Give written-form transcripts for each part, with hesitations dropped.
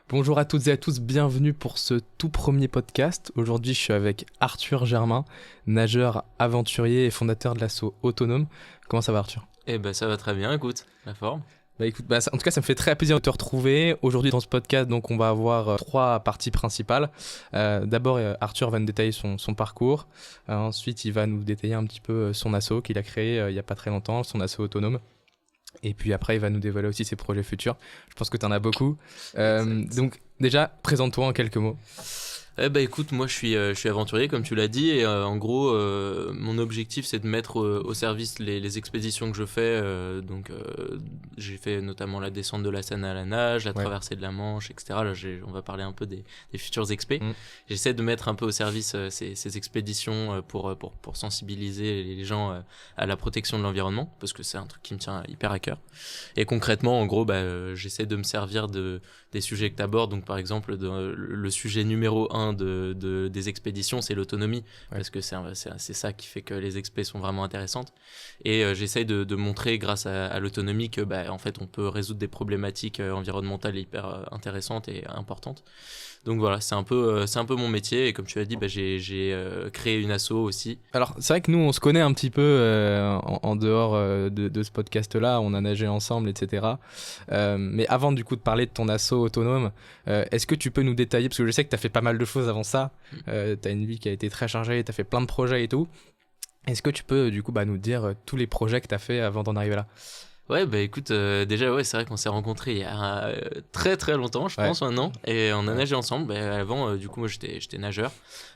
Bonjour à toutes et à tous, bienvenue pour ce tout premier podcast. Aujourd'hui, je suis avec Arthur Germain, nageur aventurier et fondateur de l'asso Autonome. Comment ça va, Arthur? Eh ben ça va très bien, écoute, la forme. En tout cas, ça me fait très plaisir de te retrouver. Aujourd'hui, dans ce podcast, donc, on va avoir trois parties principales. D'abord, Arthur va nous détailler son parcours. Ensuite, il va nous détailler un petit peu son asso qu'il a créé il n'y a pas très longtemps, son asso Autonome. Et puis après, il va nous dévoiler aussi ses projets futurs. Je pense que tu en as beaucoup. Donc, déjà, présente-toi en quelques mots. Eh ben écoute, moi je suis aventurier comme tu l'as dit et en gros mon objectif c'est de mettre au service les expéditions que je fais. J'ai fait notamment la descente de la Seine à la nage, la traversée de la Manche, etc. Là on va parler un peu des futurs expés. J'essaie de mettre un peu au service ces expéditions pour sensibiliser les gens à la protection de l'environnement parce que c'est un truc qui me tient hyper à cœur. Et concrètement en gros j'essaie de me servir des sujets que tu abordes. Donc par exemple le sujet numéro 1 des expéditions, c'est l'autonomie, parce que c'est ça qui fait que les expés sont vraiment intéressantes. Et j'essaye de montrer grâce à l'autonomie que en fait on peut résoudre des problématiques environnementales hyper intéressantes et importantes. Donc voilà, c'est un peu mon métier. Et comme tu as dit, j'ai créé une asso aussi. Alors, c'est vrai que nous, on se connaît un petit peu en dehors de ce podcast-là. On a nagé ensemble, etc. Mais avant, du coup, de parler de ton asso Autonome, est-ce que tu peux nous détailler, parce que je sais que tu as fait pas mal de choses avant ça. Tu as une vie qui a été très chargée, tu as fait plein de projets et tout. Est-ce que tu peux, du coup, nous dire tous les projets que tu as fait avant d'en arriver là? Ouais, écoute, déjà, c'est vrai qu'on s'est rencontrés il y a très très longtemps, je pense, maintenant, et on a nagé ensemble. Avant, du coup, moi j'étais nageur.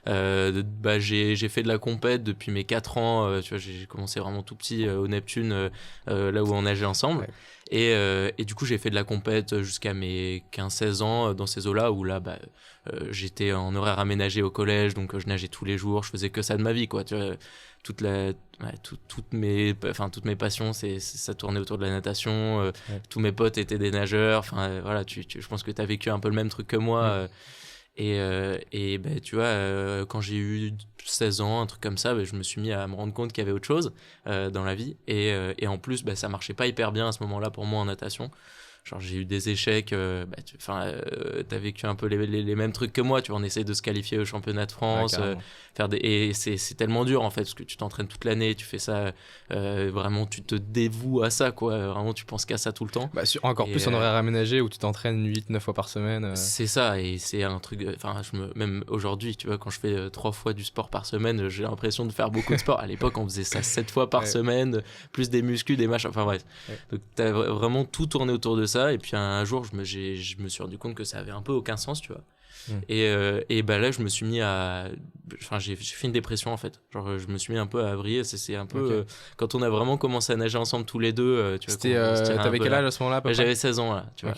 J'ai fait de la compète depuis mes 4 ans, tu vois, j'ai commencé vraiment tout petit au Neptune, là où on nageait ensemble. Et du coup, j'ai fait de la compète jusqu'à mes 15-16 ans dans ces eaux-là, où là, j'étais en horaire aménagé au collège, donc je nageais tous les jours, je faisais que ça de ma vie, quoi, tu vois. Toutes mes passions ça tournait autour de la natation. Tous mes potes étaient des nageurs, voilà, je pense que tu as vécu un peu le même truc que moi. Tu vois, quand j'ai eu 16 ans, un truc comme ça, je me suis mis à me rendre compte qu'il y avait autre chose dans la vie. Et en plus, ça marchait pas hyper bien à ce moment-là pour moi en natation. Genre j'ai eu des échecs, t'as vécu un peu les mêmes trucs que moi, tu vois, on essaie de se qualifier au championnat de France, et c'est tellement dur en fait, parce que tu t'entraînes toute l'année, tu fais ça, vraiment tu te dévoues à ça, quoi, vraiment tu penses qu'à ça tout le temps. Encore plus en horaire aménagé où tu t'entraînes 8-9 fois par semaine. C'est ça, et c'est un truc, même aujourd'hui, tu vois, quand je fais 3 fois du sport par semaine, j'ai l'impression de faire beaucoup de sport. À l'époque, on faisait ça 7 fois par semaine, plus des muscles, des machins, enfin bref. Donc t'as vraiment tout tourné autour de ça, et puis un jour, je me suis rendu compte que ça avait un peu aucun sens, tu vois. Et là, je me suis mis j'ai fait une dépression en fait. Genre, je me suis mis un peu à vriller. C'est un peu quand on a vraiment commencé à nager ensemble tous les deux. Tu vois, t'avais quel âge à ce moment-là? J'avais 16 ans là, tu vois.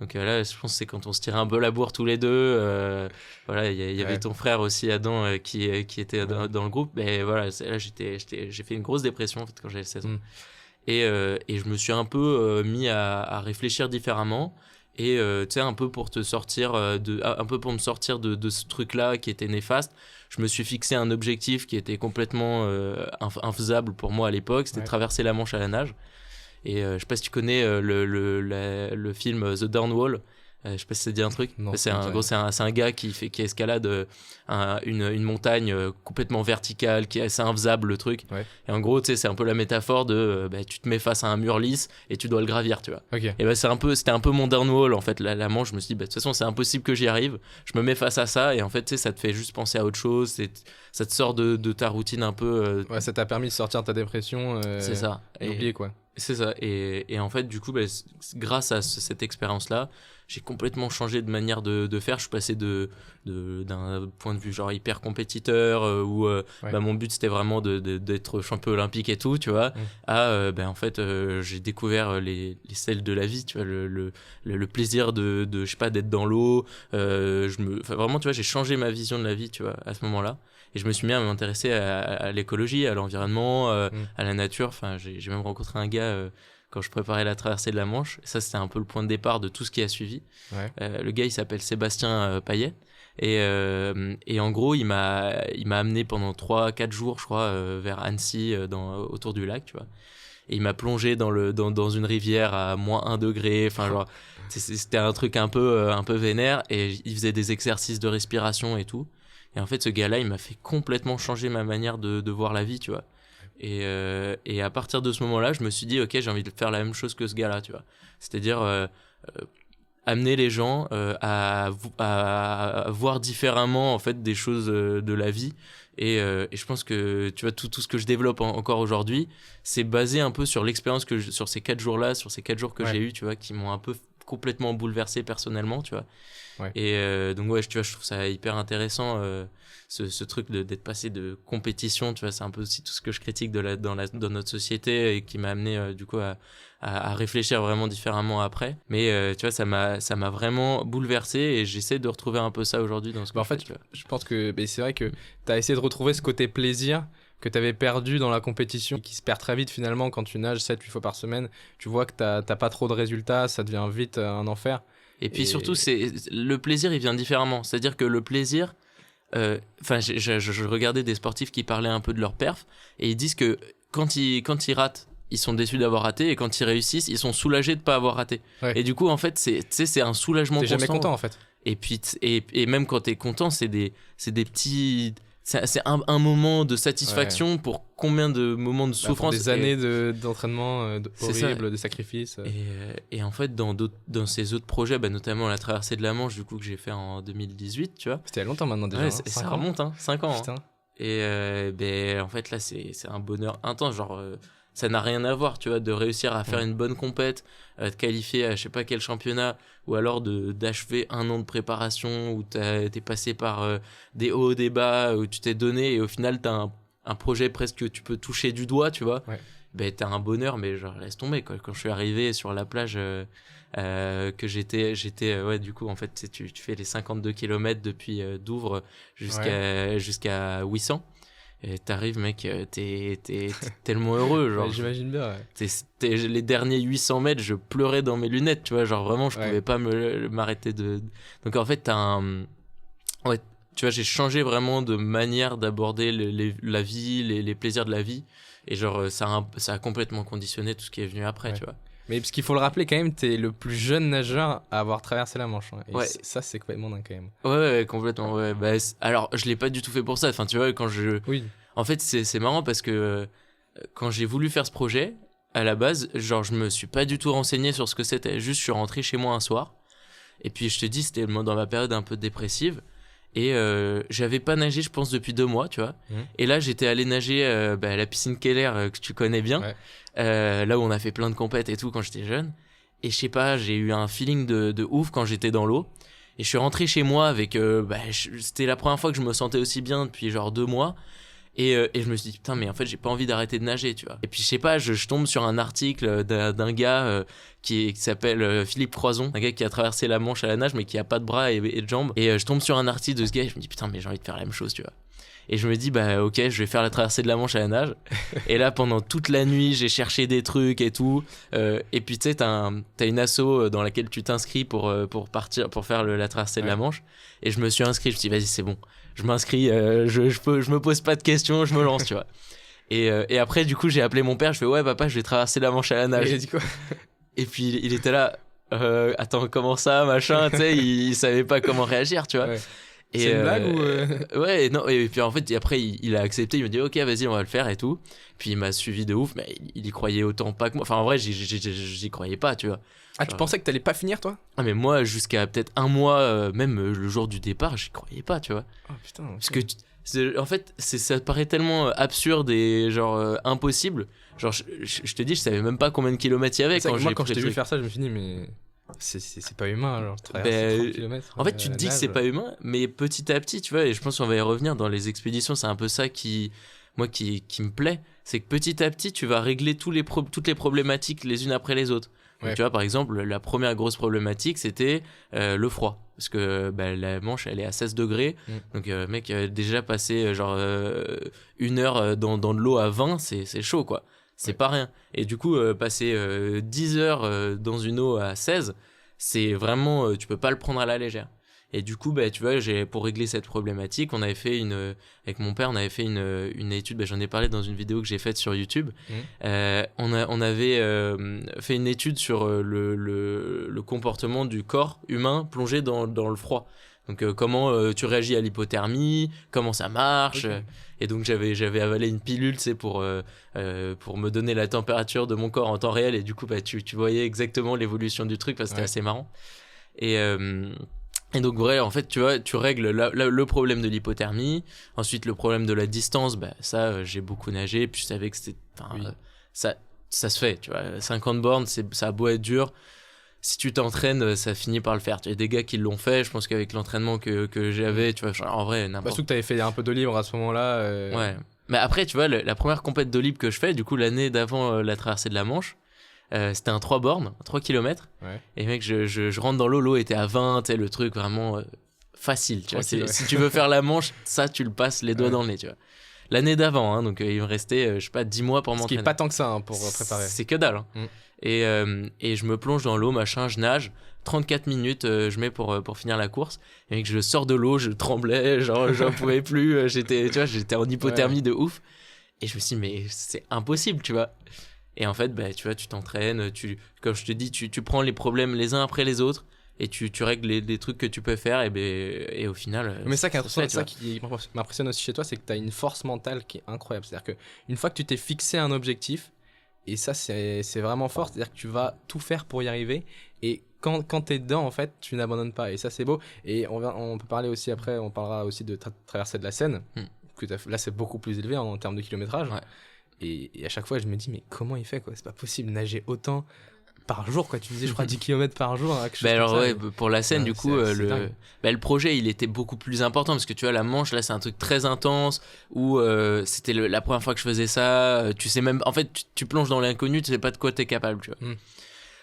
Donc là, je pense que c'est quand on se tirait un peu la bourre tous les deux. Voilà, il y avait ton frère aussi, Adam, qui était dans le groupe. Mais voilà, là, j'ai fait une grosse dépression en fait quand j'avais 16 ans. Et je me suis un peu mis à réfléchir différemment. Et tu sais, un peu pour me sortir de ce truc là qui était néfaste, je me suis fixé un objectif qui était complètement infaisable pour moi à l'époque, c'était de traverser la Manche à la nage. Et je sais pas si tu connais le film The Down Wall. Je sais pas si ça te dit un truc. Non, c'est un gars qui escalade une montagne complètement verticale, qui est assez infaisable le truc. Et en gros, tu sais, c'est un peu la métaphore de tu te mets face à un mur lisse et tu dois le gravir, tu vois. Et c'était un peu mon downwall en fait. La Manche, je me suis dit de toute façon c'est impossible que j'y arrive. Je me mets face à ça et en fait tu sais, ça te fait juste penser à autre chose. Ça te sort de ta routine un peu. Ça t'a permis de sortir de ta dépression. C'est ça. Et oublier quoi. C'est ça, et en fait du coup grâce à cette expérience là j'ai complètement changé de manière de faire. Je suis passé d'un point de vue genre hyper compétiteur où mon but c'était vraiment d'être champion olympique et tout, tu vois, à en fait j'ai découvert les sels de la vie, tu vois, le plaisir de je sais pas, d'être dans l'eau. Vraiment, tu vois, j'ai changé ma vision de la vie, tu vois, à ce moment-là. Et je me suis mis à m'intéresser à l'écologie, à l'environnement, à la nature. Enfin, j'ai même rencontré un gars quand je préparais la traversée de la Manche. Et ça, c'était un peu le point de départ de tout ce qui a suivi. Le gars, il s'appelle Sébastien Payet. Et en gros, il m'a amené pendant 3-4 jours, je crois, vers Annecy, autour du lac, tu vois. et il m'a plongé dans une rivière à -1 degré, enfin genre c'était un truc un peu vénère, et il faisait des exercices de respiration et tout. Et en fait, ce gars-là, il m'a fait complètement changer ma manière de voir la vie, tu vois. Et à partir de ce moment-là, je me suis dit, ok, j'ai envie de faire la même chose que ce gars-là, tu vois. C'est-à-dire amener les gens à voir différemment en fait des choses de la vie. Et je pense que tu vois tout ce que je développe encore aujourd'hui, c'est basé un peu sur l'expérience sur ces 4 jours-là, sur ces 4 jours que j'ai eu, tu vois, qui m'ont un peu complètement bouleversé personnellement, tu vois. Ouais. Et donc ouais, tu vois, je trouve ça hyper intéressant ce truc d'être passé de compétition, tu vois, c'est un peu aussi tout ce que je critique dans notre société, et qui m'a amené du coup à réfléchir vraiment différemment après. Mais tu vois, ça m'a vraiment bouleversé, et j'essaie de retrouver un peu ça aujourd'hui dans ce que en fait, je pense que c'est vrai que tu as essayé de retrouver ce côté plaisir que tu avais perdu dans la compétition, qui se perd très vite finalement quand tu nages 7-8 fois par semaine. Tu vois que t'as pas trop de résultats, ça devient vite un enfer. Et puis surtout, le plaisir, il vient différemment. C'est-à-dire que le plaisir, je regardais des sportifs qui parlaient un peu de leur perf, et ils disent que quand ils ratent, ils sont déçus d'avoir raté, et quand ils réussissent, ils sont soulagés de pas avoir raté. Ouais. Et du coup, en fait, c'est un soulagement constant. T'es jamais content, en fait. Et puis, et même quand t'es content, c'est des petits... C'est un moment de satisfaction pour combien de moments de souffrance. Des années d'entraînement horrible, de sacrifices. Et en fait, dans ces autres projets, notamment la traversée de la Manche, du coup, que j'ai fait en 2018, tu vois. C'était il y a longtemps maintenant déjà. Ouais, ça remonte, 5 ans. Putain. Et en fait, là, c'est un bonheur intense. Genre, ça n'a rien à voir, tu vois, de réussir à faire une bonne compète, de qualifier à je sais pas quel championnat, ou alors d'achever 1 an de préparation où t'es passé par des hauts, des bas, où tu t'es donné, et au final t'as un projet presque que tu peux toucher du doigt, tu vois. Ouais. T'as un bonheur, mais genre laisse tomber, quoi. Quand je suis arrivé sur la plage, que j'étais ouais, du coup en fait tu fais les 52 km depuis Douvres jusqu'à 800. Et t'arrives, mec, t'es tellement heureux, genre. J'imagine bien, ouais. Les derniers 800 mètres, je pleurais dans mes lunettes, tu vois, genre vraiment, je pouvais pas m'arrêter de... Donc en fait, ouais, tu vois, j'ai changé vraiment de manière d'aborder la vie, les plaisirs de la vie, et genre, ça a complètement conditionné tout ce qui est venu après, tu vois. Mais parce qu'il faut le rappeler quand même, t'es le plus jeune nageur à avoir traversé la Manche. Hein. Et ça, c'est complètement dingue quand même. Ouais, complètement. Ouais. Alors, je l'ai pas du tout fait pour ça. Enfin, tu vois, Oui. En fait, c'est marrant parce que quand j'ai voulu faire ce projet, à la base, genre, je me suis pas du tout renseigné sur ce que c'était. Juste, je suis rentré chez moi un soir. Et puis, je te dis, c'était dans ma période un peu dépressive. Et j'avais pas nagé, je pense, depuis 2 mois, tu vois. Et là, j'étais allé nager à la piscine Keller, que tu connais bien. Ouais. Là où on a fait plein de compètes et tout quand j'étais jeune. Et je sais pas, j'ai eu un feeling de ouf quand j'étais dans l'eau. Et je suis rentré chez moi avec... c'était la première fois que je me sentais aussi bien depuis genre 2 mois. Et je me suis dit, putain, mais en fait, j'ai pas envie d'arrêter de nager, tu vois. Et puis, je sais pas, je tombe sur un article d'un gars qui s'appelle Philippe Croison, un gars qui a traversé la Manche à la nage, mais qui a pas de bras et de jambes. Et je tombe sur un article de ce gars, et je me dis, putain, mais j'ai envie de faire la même chose, tu vois. Et je me dis, ok, je vais faire la traversée de la Manche à la nage. Et là, pendant toute la nuit, j'ai cherché des trucs et tout. Et puis, tu sais, t'as une asso dans laquelle tu t'inscris pour partir, pour faire la traversée de la Manche. Et je me suis inscrit, je me suis dit, vas-y, c'est bon. Je m'inscris, je me pose pas de questions, je me lance, tu vois. Et après, du coup, j'ai appelé mon père, je fais, ouais, papa, je vais traverser la Manche à la nage. Et il a dit quoi? Et puis, il était là, attends, comment ça, machin, tu sais, il savait pas comment réagir, tu vois. Ouais. C'est une blague ou Ouais, non, et puis en fait, après, il a accepté, il m'a dit, ok, vas-y, on va le faire et tout. Puis il m'a suivi de ouf, mais il y croyait autant pas que moi. Enfin, en vrai, j'y croyais pas, tu vois. Ah, tu pensais que t'allais pas finir, toi? Ah, mais moi, jusqu'à peut-être 1 mois, même le jour du départ, j'y croyais pas, tu vois. Oh putain. Okay. Parce que, en fait, ça paraît tellement absurde et genre impossible. Genre, je te dis, je savais même pas combien de kilomètres il y avait quand je t'ai vu faire ça, je me suis dit, mais. C'est pas humain, genre, traverser 30 km. En fait, tu te dis que c'est pas humain, mais petit à petit, tu vois, et je pense qu'on va y revenir dans les expéditions, c'est un peu ça qui me plaît, c'est que petit à petit, tu vas régler toutes les problématiques les unes après les autres. Donc, tu vois, par exemple, la première grosse problématique, c'était le froid. Parce que la Manche, elle est à 16 degrés. Donc, mec, déjà passé genre 1 heure dans de l'eau à 20, c'est chaud, quoi. C'est pas rien. Et du coup, passer 10 heures dans une eau à 16, c'est vraiment... tu peux pas le prendre à la légère. Et du coup, tu vois, pour régler cette problématique, avec mon père, on avait fait une étude, j'en ai parlé dans une vidéo que j'ai faite sur YouTube. On avait fait une étude sur le comportement du corps humain plongé dans le froid. Donc comment tu réagis à l'hypothermie, comment ça marche. Okay. Et donc j'avais avalé une pilule, pour me donner la température de mon corps en temps réel. Et du coup, tu voyais exactement l'évolution du truc, parce que c'était assez marrant. Et donc, en fait, tu vois, tu règles le problème de l'hypothermie. Ensuite, le problème de la distance, ça, j'ai beaucoup nagé. Puis je savais que c'était... ça se fait, tu vois. 50 bornes, ça a beau être dur. Si tu t'entraînes, ça finit par le faire. Il y a des gars qui l'ont fait. Je pense qu'avec l'entraînement que j'avais, tu vois, en vrai, n'importe. Surtout que t'avais fait un peu de libre à ce moment-là. Ouais. Mais après, tu vois, la première compète de libre que je fais, du coup, l'année d'avant la traversée de la Manche, c'était un 3 bornes, 3 km. Ouais. Et mec, je rentre dans l'eau était à 20, tu sais, le truc vraiment facile. Tu vois, si tu veux faire la Manche, ça, tu le passes les doigts dans le nez, tu vois. L'année d'avant, donc il me restait, je sais pas, 10 mois pour m'entraîner. Ce qui est pas tant que ça pour préparer. C'est que dalle. Et je me plonge dans l'eau, je nage. 34 minutes, je mets pour finir la course. Et mec, je sors de l'eau, je tremblais, genre, j'en pouvais plus. J'étais en hypothermie de ouf. Et je me suis dit, mais c'est impossible, tu vois. Et en fait, tu vois, tu t'entraînes, comme je te dis, tu prends les problèmes les uns après les autres et tu règles les trucs que tu peux faire et au final. Mais ça qui m'impressionne aussi chez toi, c'est que tu as une force mentale qui est incroyable. C'est-à-dire qu'une fois que tu t'es fixé un objectif, et ça c'est vraiment fort, c'est-à-dire que tu vas tout faire pour y arriver. Et quand tu es dedans, en fait, tu n'abandonnes pas. Et ça, c'est beau. Et on peut parler aussi après, on parlera aussi de traverser de la Seine. Là, c'est beaucoup plus élevé en termes de kilométrage. Ouais. Et à chaque fois, je me dis, mais comment il fait, quoi ? C'est pas possible, nager autant par jour, quoi. Tu disais, je crois, 10 km par jour. Pour la Seine, du coup, le projet, il était beaucoup plus important parce que tu vois, la Manche, là, c'est un truc très intense où c'était la première fois que je faisais ça. Tu sais même, en fait, tu plonges dans l'inconnu, tu sais pas de quoi t'es capable, tu vois.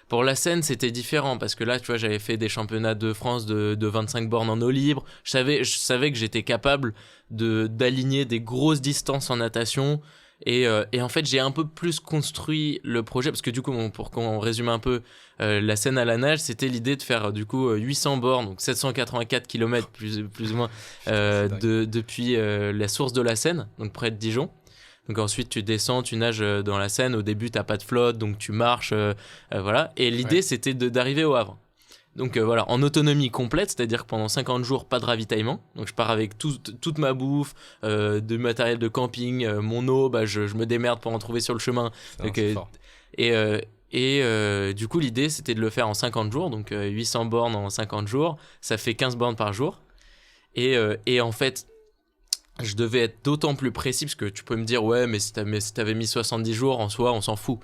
Pour la Seine, c'était différent parce que là, tu vois, j'avais fait des championnats de France de 25 bornes en eau libre. Je savais que j'étais capable d'aligner des grosses distances en natation. Et en fait, j'ai un peu plus construit le projet parce que du coup, pour qu'on résume un peu, la Seine à la nage, c'était l'idée de faire du coup 800 bornes, donc 784 km plus ou moins depuis la source de la Seine, donc près de Dijon. Donc ensuite, tu descends, tu nages dans la Seine. Au début, t'as pas de flotte, donc tu marches, voilà. Et l'idée, c'était d'arriver au Havre. Donc voilà, en autonomie complète, c'est-à-dire que pendant 50 jours, pas de ravitaillement. Donc je pars avec toute ma bouffe, de matériel de camping, mon eau, je me démerde pour en trouver sur le chemin. Donc, du coup, l'idée, c'était de le faire en 50 jours, donc 800 bornes en 50 jours. Ça fait 15 bornes par jour. Et en fait, je devais être d'autant plus précis parce que tu peux me dire ouais mais si t'avais mis 70 jours en soi on s'en fout.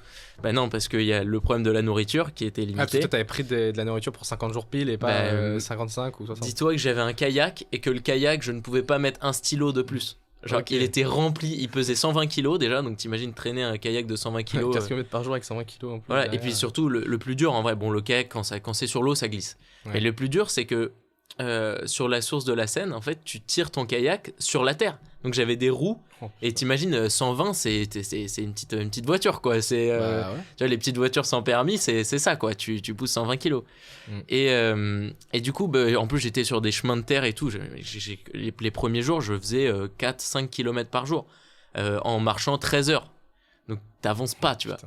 Non, parce qu'il y a le problème de la nourriture qui était limité. Parce que toi t'avais pris de la nourriture pour 50 jours pile et pas 55 ou 60. Dis-toi que j'avais un kayak et que le kayak je ne pouvais pas mettre un stylo de plus. Genre il était rempli, il pesait 120 kilos déjà, donc t'imagines traîner un kayak de 120 kilos. 15 km par jour avec 120 kilos en plus. Voilà, derrière. Et puis surtout le plus dur en vrai, le kayak quand c'est sur l'eau ça glisse. Mais le plus dur c'est que sur la source de la Seine, en fait, tu tires ton kayak sur la terre. Donc j'avais des roues et t'imagines 120 c'est une petite voiture quoi. C'est tu vois les petites voitures sans permis, c'est ça quoi. Tu pousses 120 kilos. Et du coup en plus j'étais sur des chemins de terre et tout. Les premiers jours je faisais 4-5 km par jour en marchant 13 heures. Donc t'avances pas tu vois.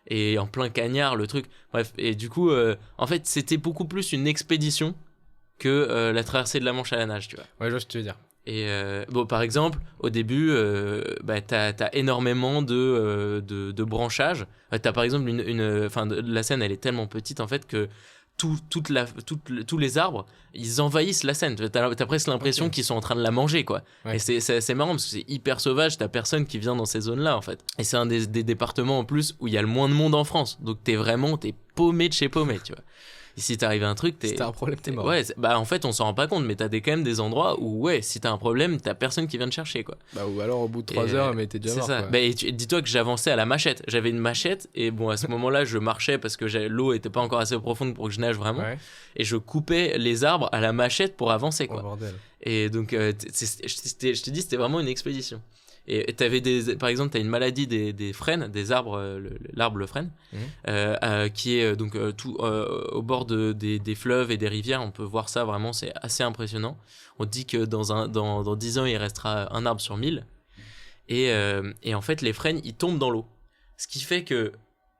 Et en plein cagnard le truc. Bref, et du coup en fait c'était beaucoup plus une expédition que la traversée de la Manche à la nage, tu vois. Ouais, je vois ce que tu veux dire. Et par exemple, au début, t'as énormément de branchages. T'as par exemple la Seine, elle est tellement petite en fait que tous les arbres, ils envahissent la Seine. T'as presque l'impression qu'ils sont en train de la manger, quoi. Ouais. Et c'est marrant parce que c'est hyper sauvage. T'as personne qui vient dans ces zones-là, en fait. Et c'est un des départements en plus où il y a le moins de monde en France. Donc t'es paumé de chez paumé, tu vois. Et si t'arrives à un truc, si t'as un problème, t'es mort. Ouais, en fait, on s'en rend pas compte, mais t'as quand même des endroits où, si t'as un problème, t'as personne qui vient te chercher, quoi. Ou alors au bout de 3 heures, mais t'es déjà mort. C'est ça. Dis-toi que j'avançais à la machette. J'avais une machette, et à ce moment-là, je marchais parce que l'eau était pas encore assez profonde pour que je nage vraiment. Ouais. Et je coupais les arbres à la machette pour avancer, quoi. Oh, bordel. Et donc, je te dis, c'était vraiment une expédition. Et par exemple, tu as une maladie des frênes, des arbres, l'arbre le frêne, qui est donc tout au bord des fleuves et des rivières. On peut voir ça vraiment, c'est assez impressionnant. On dit que dans 10 ans, il restera un arbre sur 1000. Et en fait, les frênes, ils tombent dans l'eau. Ce qui fait que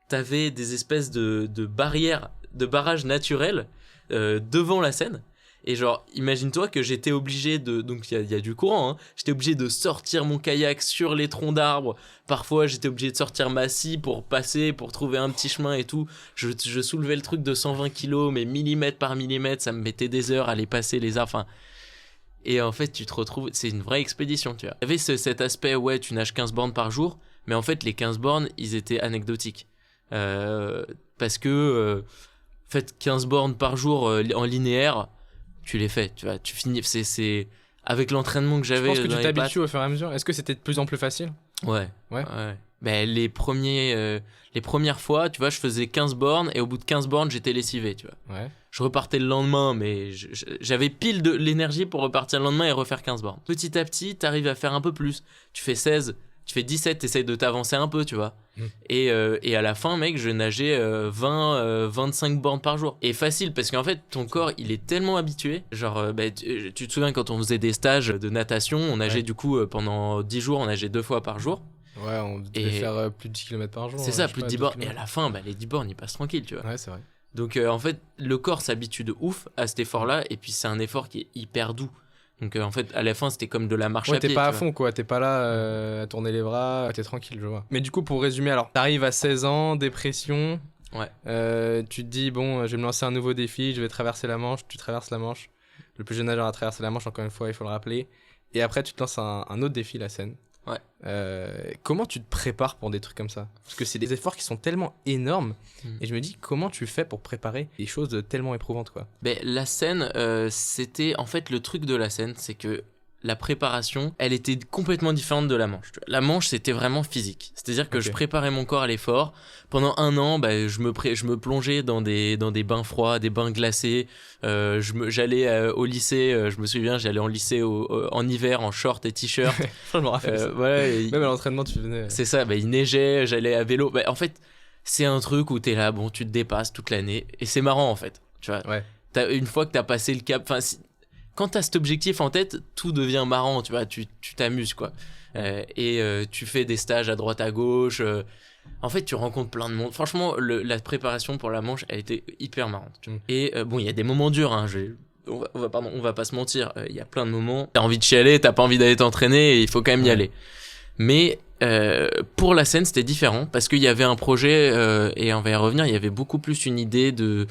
tu avais des espèces de barrières, de barrages naturels devant la Seine. Et genre, imagine-toi que j'étais obligé donc il y a du courant, hein. J'étais obligé de sortir mon kayak sur les troncs d'arbres. Parfois, j'étais obligé de sortir ma scie pour passer, pour trouver un petit chemin et tout. Je soulevais le truc de 120 kilos, mais millimètre par millimètre, ça me mettait des heures à aller passer les arbres. Enfin, et en fait, tu te retrouves, c'est une vraie expédition, tu vois. Il y avait cet aspect, ouais, tu nages 15 bornes par jour, mais en fait, les 15 bornes, ils étaient anecdotiques. Parce que, en fait, 15 bornes par jour en linéaire, tu les fais, tu vois, tu finis, c'est avec l'entraînement que j'avais. Je pense que tu t'habitues au fur et à mesure. Est-ce que c'était de plus en plus facile ? Ouais. Ben, les premières fois, tu vois, je faisais 15 bornes et au bout de 15 bornes, j'étais lessivé, tu vois. Ouais. Je repartais le lendemain, mais j'avais pile de l'énergie pour repartir le lendemain et refaire 15 bornes. Petit à petit, t'arrives à faire un peu plus. Tu fais 16, tu fais 17, t'essayes de t'avancer un peu, tu vois. Et à la fin, mec, je nageais 25 bornes par jour. Et facile, parce qu'en fait, ton corps, il est tellement habitué. Genre, tu te souviens quand on faisait des stages de natation, on nageait du coup pendant 10 jours, on nageait 2 fois par jour. Ouais, on devait faire plus de 10 km par jour. C'est ça, plus de 10 bornes. Et à la fin, les 10 bornes, ils passent tranquilles, tu vois. Ouais, c'est vrai. Donc, en fait, le corps s'habitue de ouf à cet effort-là. Et puis, c'est un effort qui est hyper doux. Donc, en fait, à la fin, c'était comme de la marche à pied. T'es pas à fond, quoi. T'es pas là à tourner les bras. T'es tranquille, je vois. Mais du coup, pour résumer, alors, t'arrives à 16 ans, dépression. Ouais. Tu te dis, bon, je vais me lancer un nouveau défi. Je vais traverser la Manche. Tu traverses la Manche. Le plus jeune nageur à traverser la Manche, encore une fois, il faut le rappeler. Et après, tu te lances un autre défi, la Seine. Ouais. Comment tu te prépares pour des trucs comme ça ? Parce que c'est des efforts qui sont tellement énormes. Et je me dis, comment tu fais pour préparer des choses tellement éprouvantes, quoi ? La Seine, c'était en fait le truc de la Seine, c'est que la préparation, elle était complètement différente de la Manche. La Manche, c'était vraiment physique. C'est-à-dire que je préparais mon corps à l'effort. Pendant 1 an, je me plongeais dans des bains froids, des bains glacés. J'allais au lycée, je me souviens, j'allais en lycée en hiver en short et t-shirt. Je me rappelle. Voilà, même à l'entraînement, tu venais. C'est ça, il neigeait, j'allais à vélo. En fait, c'est un truc où t'es là, bon, tu te dépasses toute l'année. Et c'est marrant, en fait. Tu vois, une fois que t'as passé le cap... Quand t'as cet objectif en tête, tout devient marrant, tu vois, tu t'amuses, quoi. Tu fais des stages à droite à gauche. En fait, tu rencontres plein de monde. Franchement, la préparation pour la Manche, elle était hyper marrante. Et bon, il y a des moments durs, hein. On va pas se mentir. Il y a plein de moments. T'as envie de chialer, t'as pas envie d'aller t'entraîner, et il faut quand même y aller. Mais pour la Seine, c'était différent parce qu'il y avait un projet, et on va y revenir, il y avait beaucoup plus une idée de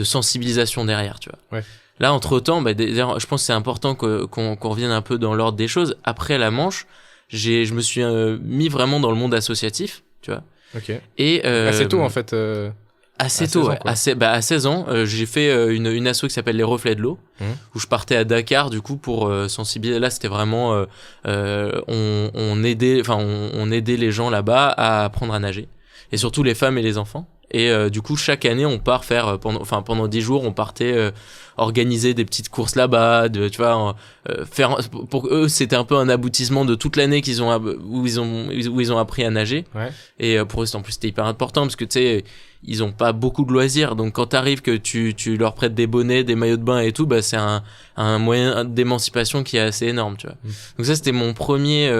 sensibilisation derrière, tu vois. Ouais. Là, entre-temps, d'ailleurs, je pense que c'est important qu'on revienne un peu dans l'ordre des choses. Après la Manche, je me suis mis vraiment dans le monde associatif, tu vois. Ok. Et assez tôt, en fait. Assez tôt, ouais. À 16 ans, j'ai fait une asso qui s'appelle Les Reflets de l'eau, où je partais à Dakar, du coup, pour sensibiliser. Là, c'était vraiment... on aidait les gens là-bas à apprendre à nager. Et surtout les femmes et les enfants. Et du coup, chaque année, on part faire pendant 10 jours, on partait organiser des petites courses là-bas, tu vois, faire pour eux, c'était un peu un aboutissement de toute l'année où ils ont appris à nager. Ouais. Et pour eux, en plus, c'était hyper important parce que tu sais, ils ont pas beaucoup de loisirs. Donc quand t'arrives que tu leur prêtes des bonnets, des maillots de bain et tout, c'est un moyen d'émancipation qui est assez énorme, tu vois. Donc ça, c'était mon premier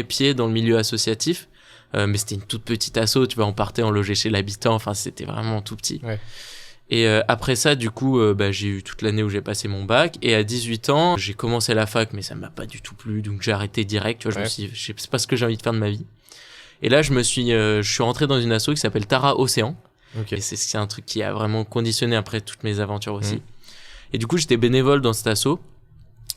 pied dans le milieu associatif. Mais c'était une toute petite asso, tu vois, on partait, on logeait chez l'habitant, enfin c'était vraiment tout petit. Ouais. Et après ça, du coup, j'ai eu toute l'année où j'ai passé mon bac, et à 18 ans, j'ai commencé la fac, mais ça m'a pas du tout plu, donc j'ai arrêté direct, tu vois, je me suis dit, c'est pas ce que j'ai envie de faire de ma vie. Et là, je suis rentré dans une asso qui s'appelle Tara Océan, et c'est un truc qui a vraiment conditionné après toutes mes aventures aussi. Et du coup, j'étais bénévole dans cette asso,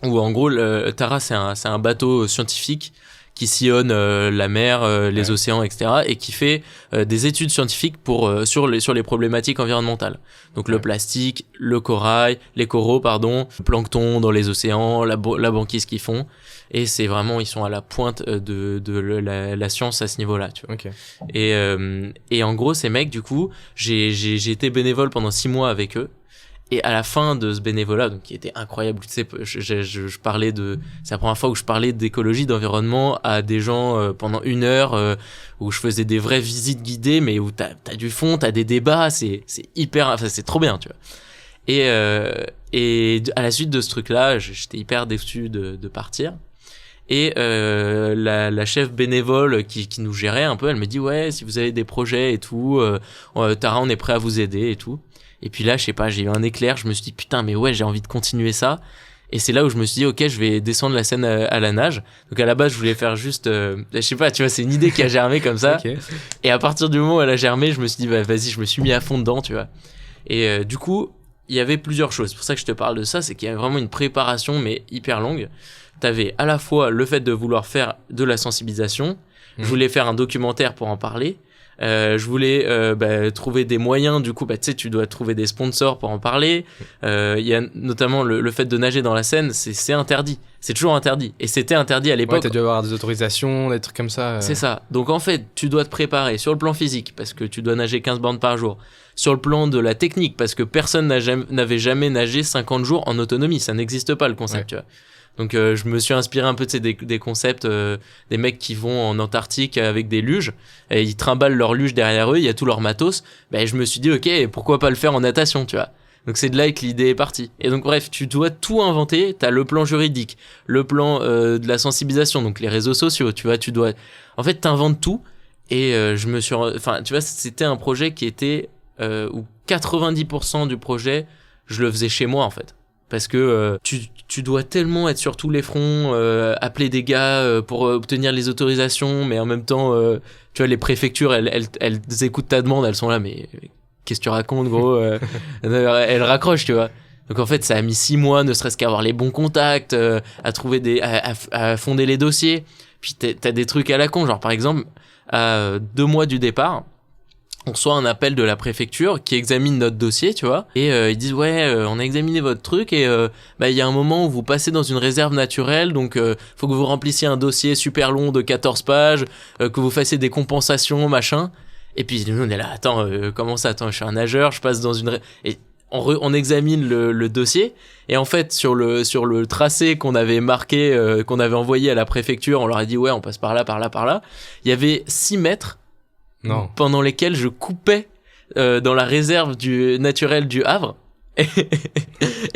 où en gros, Tara, c'est un bateau scientifique qui sillonne la mer, les océans, etc. et qui fait des études scientifiques sur les problématiques environnementales. Donc le plastique, le corail, les coraux, le plancton dans les océans, la banquise qu'ils font. Et c'est vraiment, ils sont à la pointe de la science à ce niveau-là, tu vois. Okay. Et en gros, ces mecs, du coup, j'ai été bénévole pendant 6 mois avec eux. Et à la fin de ce bénévolat, donc qui était incroyable, tu sais, je parlais c'est la première fois où je parlais d'écologie, d'environnement à des gens pendant 1 heure, où je faisais des vraies visites guidées, mais où t'as du fond, t'as des débats, c'est hyper, enfin, c'est trop bien, tu vois. Et à la suite de ce truc-là, j'étais hyper déçu de partir. Et la chef bénévole qui nous gérait un peu, elle me dit ouais, si vous avez des projets et tout, Tara, on est prêt à vous aider et tout. Et puis là, je sais pas, j'ai eu un éclair, je me suis dit putain, mais ouais, j'ai envie de continuer ça. Et c'est là où je me suis dit ok, je vais descendre la Seine à la nage. Donc à la base, je voulais faire juste, je sais pas, tu vois, c'est une idée qui a germé comme ça. Okay. Et à partir du moment où elle a germé, je me suis dit bah vas-y, je me suis mis à fond dedans, tu vois. Et du coup, il y avait plusieurs choses. C'est pour ça que je te parle de ça, c'est qu'il y avait vraiment une préparation mais hyper longue. T'avais à la fois le fait de vouloir faire de la sensibilisation, je voulais faire un documentaire pour en parler, je voulais trouver des moyens, du coup tu sais, tu dois trouver des sponsors pour en parler, il y a notamment le fait de nager dans la Seine, c'est interdit, c'est toujours interdit, et c'était interdit à l'époque. Ouais, t'as dû avoir des autorisations, des trucs comme ça. C'est ça, donc en fait tu dois te préparer sur le plan physique, parce que tu dois nager 15 bornes par jour, sur le plan de la technique, parce que personne n'avait jamais nagé 50 jours en autonomie, ça n'existe pas le concept, tu vois. Donc je me suis inspiré un peu de des concepts des mecs qui vont en Antarctique avec des luges et ils trimballent leurs luges derrière eux, il y a tout leur matos. Ben je me suis dit OK, pourquoi pas le faire en natation, tu vois. Donc c'est de là que l'idée est partie. Et donc bref, tu dois tout inventer, tu as le plan juridique, le plan de la sensibilisation, donc les réseaux sociaux, tu vois, tu dois en fait t'inventes tout et je me suis enfin tu vois, c'était un projet qui était où 90% du projet, je le faisais chez moi en fait. Parce que tu dois tellement être sur tous les fronts, appeler des gars pour obtenir les autorisations, mais en même temps, tu vois, les préfectures, elles écoutent ta demande, elles sont là, mais qu'est-ce que tu racontes, gros elles raccrochent, tu vois. Donc en fait, ça a mis 6 mois, ne serait-ce qu'à avoir les bons contacts, à trouver à fonder les dossiers. Puis t'as des trucs à la con, genre par exemple, à 2 mois du départ, on reçoit un appel de la préfecture qui examine notre dossier, tu vois, et ils disent ouais, on a examiné votre truc et il y a un moment où vous passez dans une réserve naturelle, donc faut que vous remplissiez un dossier super long de 14 pages, que vous fassiez des compensations, machin. Et puis nous on est là, attends, comment ça, attends, je suis un nageur, je passe dans une et on examine le dossier et en fait sur le tracé qu'on avait marqué, qu'on avait envoyé à la préfecture, on leur a dit ouais, on passe par là, il y avait 6 mètres. Non. Pendant lesquels je coupais dans la réserve naturelle du Havre et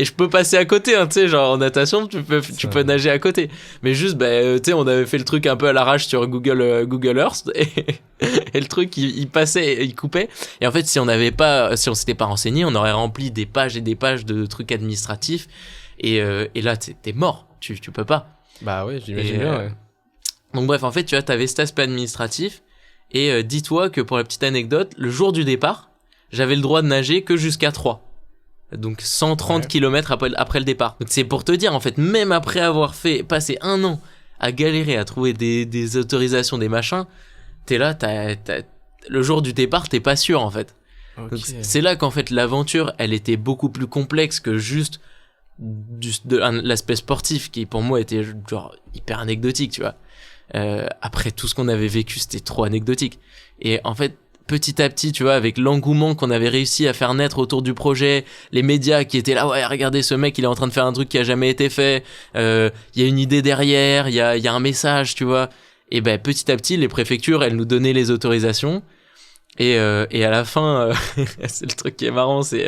je peux passer à côté, hein, tu sais, genre en natation tu peux nager à côté, mais juste tu sais, on avait fait le truc un peu à l'arrache sur Google Earth et le truc il passait, il coupait, et en fait si on s'était pas renseigné, on aurait rempli des pages et des pages de trucs administratifs et là t'es mort, tu peux pas. Bah ouais, j'imagine bien, ouais. Donc bref, en fait tu vois, t'avais cet aspect administratif. Et dis-toi que pour la petite anecdote, le jour du départ, j'avais le droit de nager que jusqu'à 3. Donc 130 km après le départ. Donc c'est pour te dire, en fait, même après avoir passé 1 an à galérer à trouver des autorisations, des machins, t'es là, le jour du départ, t'es pas sûr en fait. Okay. Donc c'est là qu'en fait l'aventure, elle était beaucoup plus complexe que juste l'aspect sportif qui pour moi était genre hyper anecdotique, tu vois. Après tout ce qu'on avait vécu, c'était trop anecdotique. Et en fait, petit à petit, tu vois, avec l'engouement qu'on avait réussi à faire naître autour du projet, les médias qui étaient là, ouais, regardez ce mec, il est en train de faire un truc qui a jamais été fait, il y a une idée derrière, il y a un message, tu vois. Et petit à petit, les préfectures, elles nous donnaient les autorisations. Et à la fin, c'est le truc qui est marrant, c'est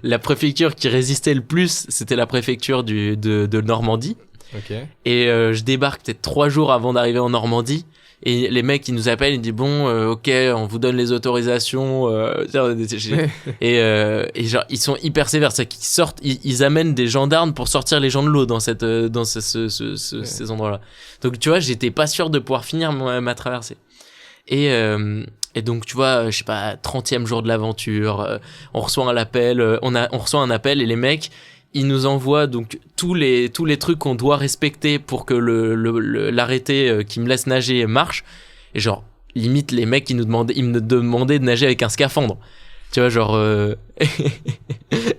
la préfecture qui résistait le plus, c'était la préfecture de Normandie. Okay. Et je débarque peut-être 3 jours avant d'arriver en Normandie et les mecs ils nous appellent, ils disent bon ok, on vous donne les autorisations et genre ils sont hyper sévères, c'est qu'ils sortent, ils amènent des gendarmes pour sortir les gens de l'eau dans ces endroits-là. Donc tu vois, j'étais pas sûr de pouvoir finir ma traversée. Et donc tu vois, je sais pas, 30e jour de l'aventure, on reçoit un appel, on reçoit un appel et les mecs il nous envoie donc tous les trucs qu'on doit respecter pour que l'arrêté qui me laisse nager marche. Et genre limite les mecs ils me demandaient de nager avec un scaphandre. Tu vois, genre...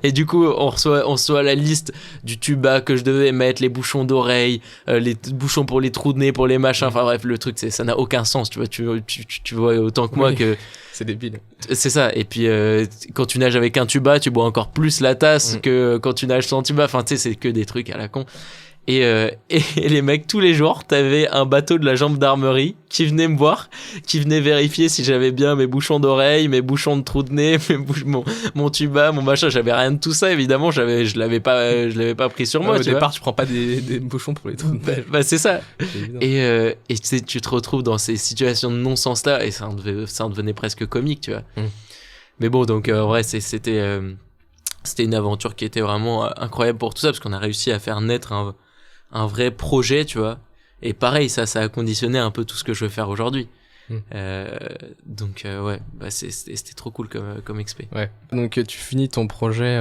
Et du coup, on reçoit la liste du tuba que je devais mettre, les bouchons d'oreilles, les bouchons pour les trous de nez, pour les machins. Enfin bref, le truc, ça n'a aucun sens. Tu vois, tu vois autant que moi que... C'est débile. C'est ça. Et puis, quand tu nages avec un tuba, tu bois encore plus la tasse que quand tu nages sans tuba. Enfin, tu sais, c'est que des trucs à la con. Et les mecs, tous les jours, t'avais un bateau de la gendarmerie qui venait me voir, qui venait vérifier si j'avais bien mes bouchons d'oreilles, mes bouchons de trous de nez, mon tuba, mon machin. J'avais rien de tout ça, évidemment. Je l'avais pas pris sur moi. Au départ, tu prends pas des bouchons pour les trous de nez. Bah, c'est ça. Et tu te retrouves dans ces situations de non-sens là, et ça en devenait presque comique, tu vois. Mais bon, donc, en vrai, c'était une aventure qui était vraiment incroyable pour tout ça, parce qu'on a réussi à faire naître un vrai projet, tu vois. Et pareil, ça a conditionné un peu tout ce que je veux faire aujourd'hui. Donc ouais, bah c'était trop cool comme expé. Ouais. Donc tu finis ton projet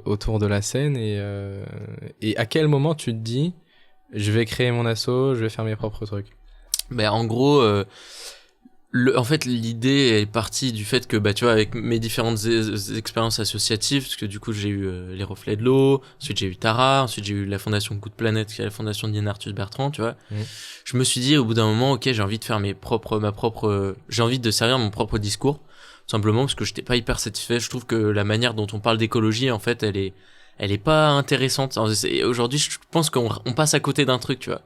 autour de la scène et à quel moment tu te dis je vais créer mon asso, je vais faire mes propres trucs? Ben en gros en fait l'idée est partie du fait que bah tu vois, avec mes différentes expériences associatives, parce que du coup j'ai eu les Reflets de l'eau, ensuite j'ai eu Tara, ensuite j'ai eu la fondation Coup de Planète qui est la fondation d'Yann Arthus Bertrand, tu vois. Je me suis dit au bout d'un moment, ok, j'ai envie de faire j'ai envie de servir mon propre discours, tout simplement parce que j'étais pas hyper satisfait. Je trouve que la manière dont on parle d'écologie, en fait, elle est pas intéressante. Aujourd'hui, je pense qu'on passe à côté d'un truc, tu vois.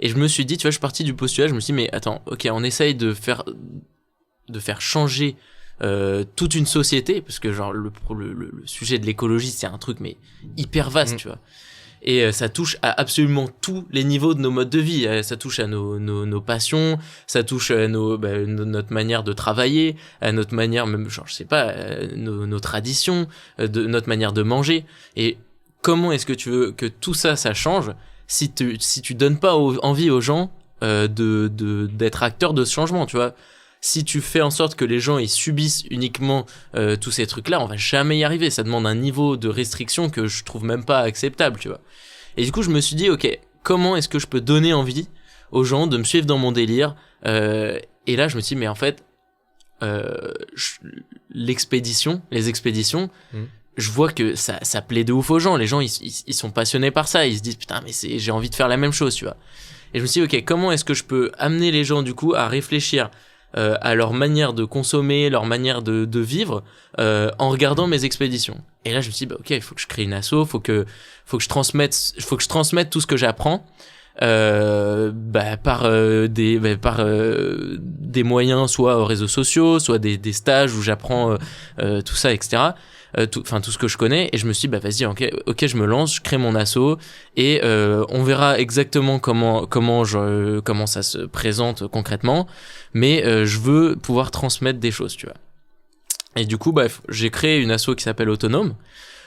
Et je me suis dit, tu vois, je suis parti du postulat, je me suis dit, mais attends, ok, on essaye de faire changer toute une société, parce que genre le sujet de l'écologie, c'est un truc mais hyper vaste, tu vois. Et ça touche à absolument tous les niveaux de nos modes de vie. Ça touche à nos passions, ça touche à notre manière de travailler, à notre manière, même, genre, je sais pas, nos traditions, de notre manière de manger. Et comment est-ce que tu veux que tout ça change si tu donnes pas envie aux gens d'être acteurs de ce changement, tu vois? Si tu fais en sorte que les gens ils subissent uniquement tous ces trucs-là, on va jamais y arriver. Ça demande un niveau de restriction que je trouve même pas acceptable, tu vois. Et du coup, je me suis dit, ok, comment est-ce que je peux donner envie aux gens de me suivre dans mon délire? Et là, je me suis dit, mais en fait, les expéditions, je vois que ça plaît de ouf aux gens. Les gens, ils sont passionnés par ça. Ils se disent, putain, mais j'ai envie de faire la même chose, tu vois. Et je me suis dit, ok, comment est-ce que je peux amener les gens, du coup, à réfléchir à leur manière de consommer, leur manière de vivre, en regardant mes expéditions. Et là, je me suis dit, bah, ok, il faut que je crée une asso, faut que je transmette tout ce que j'apprends, par des moyens, soit aux réseaux sociaux, soit des stages où j'apprends tout ça, etc. Tout ce que je connais. Et je me suis dit, bah vas-y, ok, je me lance, je crée mon asso et on verra exactement comment ça se présente concrètement, mais je veux pouvoir transmettre des choses, tu vois. Et du coup, bref, j'ai créé une asso qui s'appelle Autonome,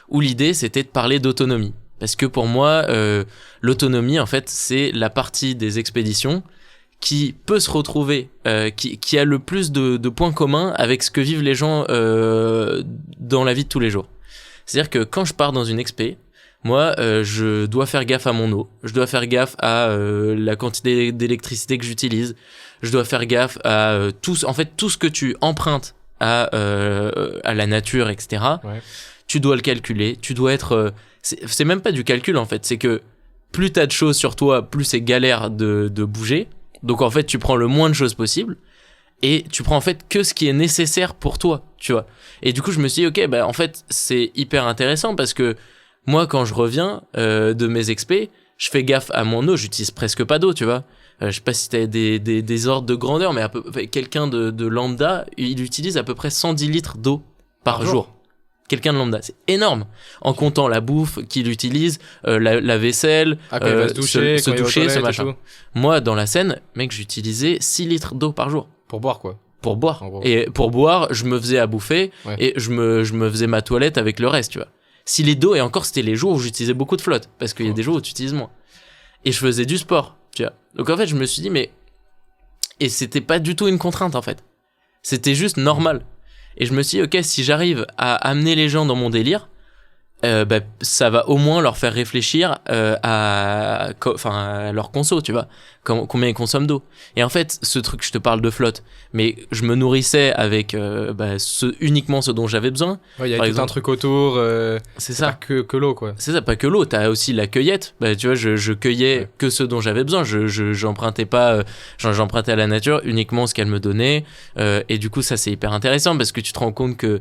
où l'idée c'était de parler d'autonomie, parce que pour moi l'autonomie, en fait, c'est la partie des expéditions qui peut se retrouver, qui a le plus de points communs avec ce que vivent les gens dans la vie de tous les jours. C'est-à-dire que quand je pars dans une expé, moi, je dois faire gaffe à mon eau, je dois faire gaffe à la quantité d'électricité que j'utilise, je dois faire gaffe à tout ce que tu empruntes à la nature, etc. Ouais. Tu dois le calculer, tu dois être... c'est même pas du calcul, en fait, c'est que plus t'as de choses sur toi, plus c'est galère de bouger. Donc en fait, tu prends le moins de choses possible et tu prends en fait que ce qui est nécessaire pour toi, tu vois. Et du coup, je me suis dit, ok, bah en fait, c'est hyper intéressant parce que moi, quand je reviens de mes expés, je fais gaffe à mon eau, j'utilise presque pas d'eau, tu vois. Je sais pas si t'as des ordres de grandeur, mais quelqu'un de lambda, il utilise à peu près 110 litres d'eau par jour. Quelqu'un de lambda, c'est énorme, en comptant la bouffe qu'il utilise, la vaisselle, se doucher, ce machin. Moi, dans la Seine, mec, j'utilisais 6 litres d'eau par jour. Pour boire, quoi. Pour boire. Et pour boire, je me faisais à bouffer, et je me faisais ma toilette avec le reste, tu vois. 6 litres d'eau, et encore, c'était les jours où j'utilisais beaucoup de flotte, parce qu'il y a des jours où tu utilises moins. Et je faisais du sport, tu vois. Donc en fait, je me suis dit, et c'était pas du tout une contrainte, en fait. C'était juste normal. Et je me suis dit, ok, si j'arrive à amener les gens dans mon délire, ça va au moins leur faire réfléchir à leur conso, tu vois. combien ils consomment d'eau. Et en fait, ce truc, je te parle de flotte, mais je me nourrissais avec uniquement ce dont j'avais besoin. Il y a tout un truc autour, c'est ça. Pas que l'eau, quoi. C'est ça, pas que l'eau, t'as aussi la cueillette. Tu vois, je cueillais que ce dont j'avais besoin, j'empruntais pas, j'empruntais à la nature uniquement ce qu'elle me donnait, et du coup ça c'est hyper intéressant parce que tu te rends compte que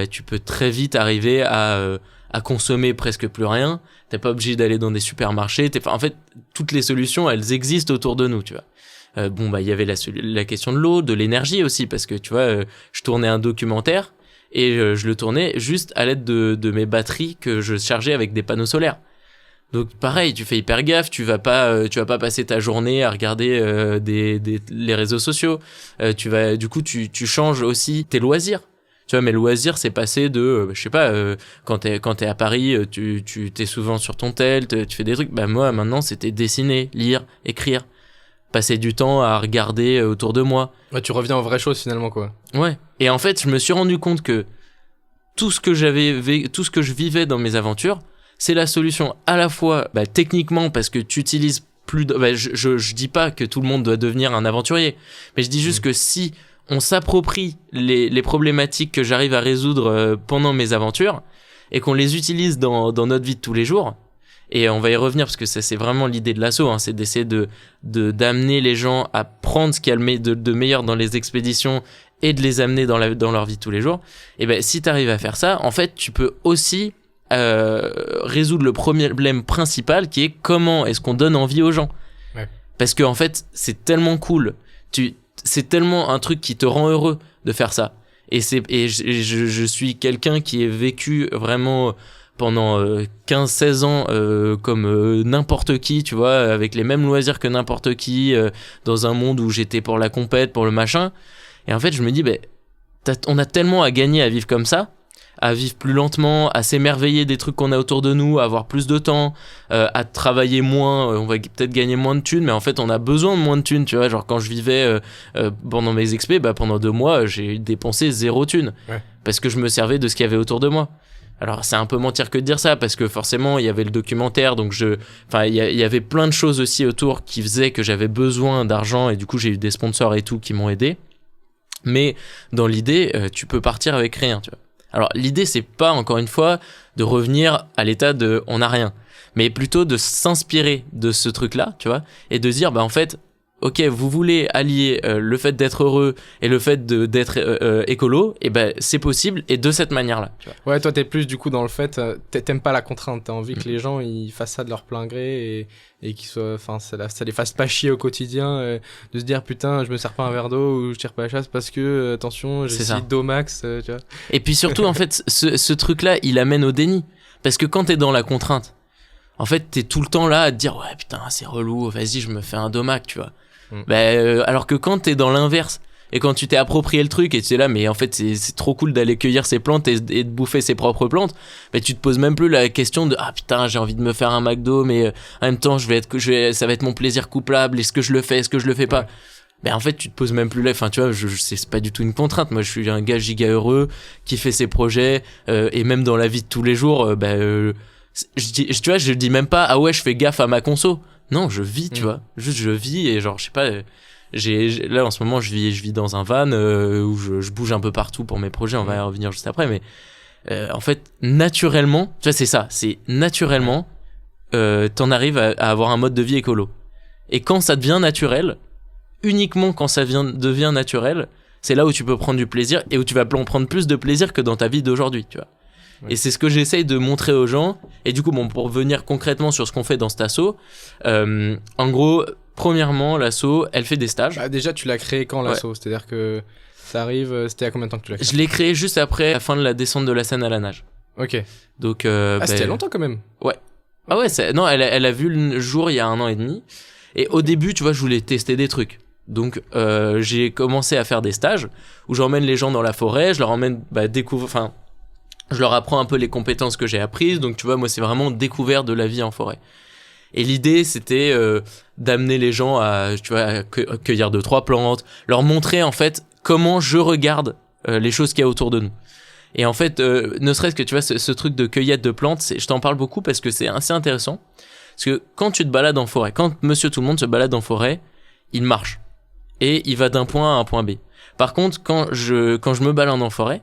tu peux très vite arriver à consommer presque plus rien. T'es pas obligé d'aller dans des supermarchés. En fait, toutes les solutions, elles existent autour de nous, tu vois. Il y avait la question de l'eau, de l'énergie aussi, parce que tu vois, je tournais un documentaire et je le tournais juste à l'aide de mes batteries que je chargeais avec des panneaux solaires. Donc pareil, tu fais hyper gaffe, tu vas pas passer ta journée à regarder les réseaux sociaux. Tu changes aussi tes loisirs. Tu vois, mes loisirs, c'est passé de, quand t'es à Paris, tu t'es souvent sur ton tel, tu fais des trucs. Moi, maintenant, c'était dessiner, lire, écrire, passer du temps à regarder autour de moi. Ouais, tu reviens aux vraies choses finalement, quoi. Ouais. Et en fait, je me suis rendu compte que tout ce que je vivais dans mes aventures, c'est la solution à la fois, techniquement, parce que tu utilises plus de, je dis pas que tout le monde doit devenir un aventurier, mais je dis juste que si on s'approprie les problématiques que j'arrive à résoudre pendant mes aventures et qu'on les utilise dans notre vie de tous les jours. Et on va y revenir parce que ça, c'est vraiment l'idée de l'assaut, hein, c'est d'essayer d'amener les gens à prendre ce qu'il y a de meilleur dans les expéditions et de les amener dans leur vie de tous les jours. Et si t'arrives à faire ça, en fait, tu peux aussi résoudre le problème principal qui est comment est-ce qu'on donne envie aux gens. Ouais. Parce que en fait, c'est tellement cool. C'est tellement un truc qui te rend heureux de faire ça. Et je suis quelqu'un qui a vécu vraiment pendant 15-16 ans comme n'importe qui, tu vois, avec les mêmes loisirs que n'importe qui, dans un monde où j'étais pour la compète, pour le machin. Et en fait, je me dis, on a tellement à gagner à vivre comme ça, à vivre plus lentement, à s'émerveiller des trucs qu'on a autour de nous, à avoir plus de temps, à travailler moins, on va peut-être gagner moins de thunes, mais en fait on a besoin de moins de thunes, tu vois, genre quand je vivais pendant mes expés, pendant 2 mois j'ai dépensé 0 thunes, parce que je me servais de ce qu'il y avait autour de moi. Alors c'est un peu mentir que de dire ça, parce que forcément il y avait le documentaire, donc il y avait plein de choses aussi autour qui faisaient que j'avais besoin d'argent, et du coup j'ai eu des sponsors et tout qui m'ont aidé, mais dans l'idée tu peux partir avec rien, tu vois. Alors l'idée c'est pas, encore une fois, de revenir à l'état de on n'a rien, mais plutôt de s'inspirer de ce truc-là, tu vois, et de dire en fait, ok, vous voulez allier le fait d'être heureux et le fait d'être écolo, et c'est possible, et de cette manière-là, tu vois. Ouais, toi t'es plus du coup dans le fait, t'aimes pas la contrainte, t'as envie que les gens ils fassent ça de leur plein gré et qu'ils soient, enfin ça les fasse pas chier au quotidien, de se dire putain je me sers pas un verre d'eau ou je tire pas la chasse parce que attention j'ai 6 d'eau max, tu vois. Et puis surtout en fait ce truc-là il amène au déni, parce que quand t'es dans la contrainte, en fait t'es tout le temps là à te dire ouais putain c'est relou, vas-y je me fais un domac, tu vois. Alors que quand t'es dans l'inverse et quand tu t'es approprié le truc et tu es là mais en fait c'est trop cool d'aller cueillir ses plantes et de bouffer ses propres plantes, tu te poses même plus la question de ah putain j'ai envie de me faire un McDo, mais en même temps ça va être mon plaisir couplable, est-ce que je le fais, est-ce que je le fais pas. En fait tu te poses même plus là, enfin tu vois, c'est pas du tout une contrainte. Moi je suis un gars giga heureux qui fait ses projets, et même dans la vie de tous les jours je dis même pas ah ouais je fais gaffe à ma conso. Non, je vis, tu vois. Juste, je vis et genre, je sais pas, là, en ce moment, je vis dans un van où je bouge un peu partout pour mes projets, on va y revenir juste après, mais en fait, naturellement, tu vois, c'est ça, c'est naturellement, t'en arrives à avoir un mode de vie écolo. Et quand ça devient naturel, uniquement quand ça devient naturel, c'est là où tu peux prendre du plaisir et où tu vas prendre plus de plaisir que dans ta vie d'aujourd'hui, tu vois. Ouais. Et c'est ce que j'essaye de montrer aux gens. Et du coup, pour venir concrètement sur ce qu'on fait dans cet asso, en gros, premièrement, l'asso, elle fait des stages. Déjà, tu l'as créé quand l'asso ? C'est-à-dire que ça arrive, c'était à combien de temps que tu l'as créé ? Je l'ai créé juste après la fin de la descente de la Seine à la nage. Ok. Donc, c'était longtemps quand même. Ouais. Ah ouais, non, elle a vu le jour il y a 1 an et demi. Et au début, tu vois, je voulais tester des trucs. Donc, j'ai commencé à faire des stages où j'emmène les gens dans la forêt, je leur emmène je leur apprends un peu les compétences que j'ai apprises. Donc, tu vois, moi, c'est vraiment découvert de la vie en forêt. Et l'idée, c'était d'amener les gens à cueillir 2-3 plantes, leur montrer, en fait, comment je regarde les choses qu'il y a autour de nous. Et en fait, ne serait-ce que tu vois ce truc de cueillette de plantes, je t'en parle beaucoup parce que c'est assez intéressant. Parce que quand tu te balades en forêt, quand Monsieur Tout le Monde se balade en forêt, il marche et il va d'un point A à un point B. Par contre, quand je me balade en forêt,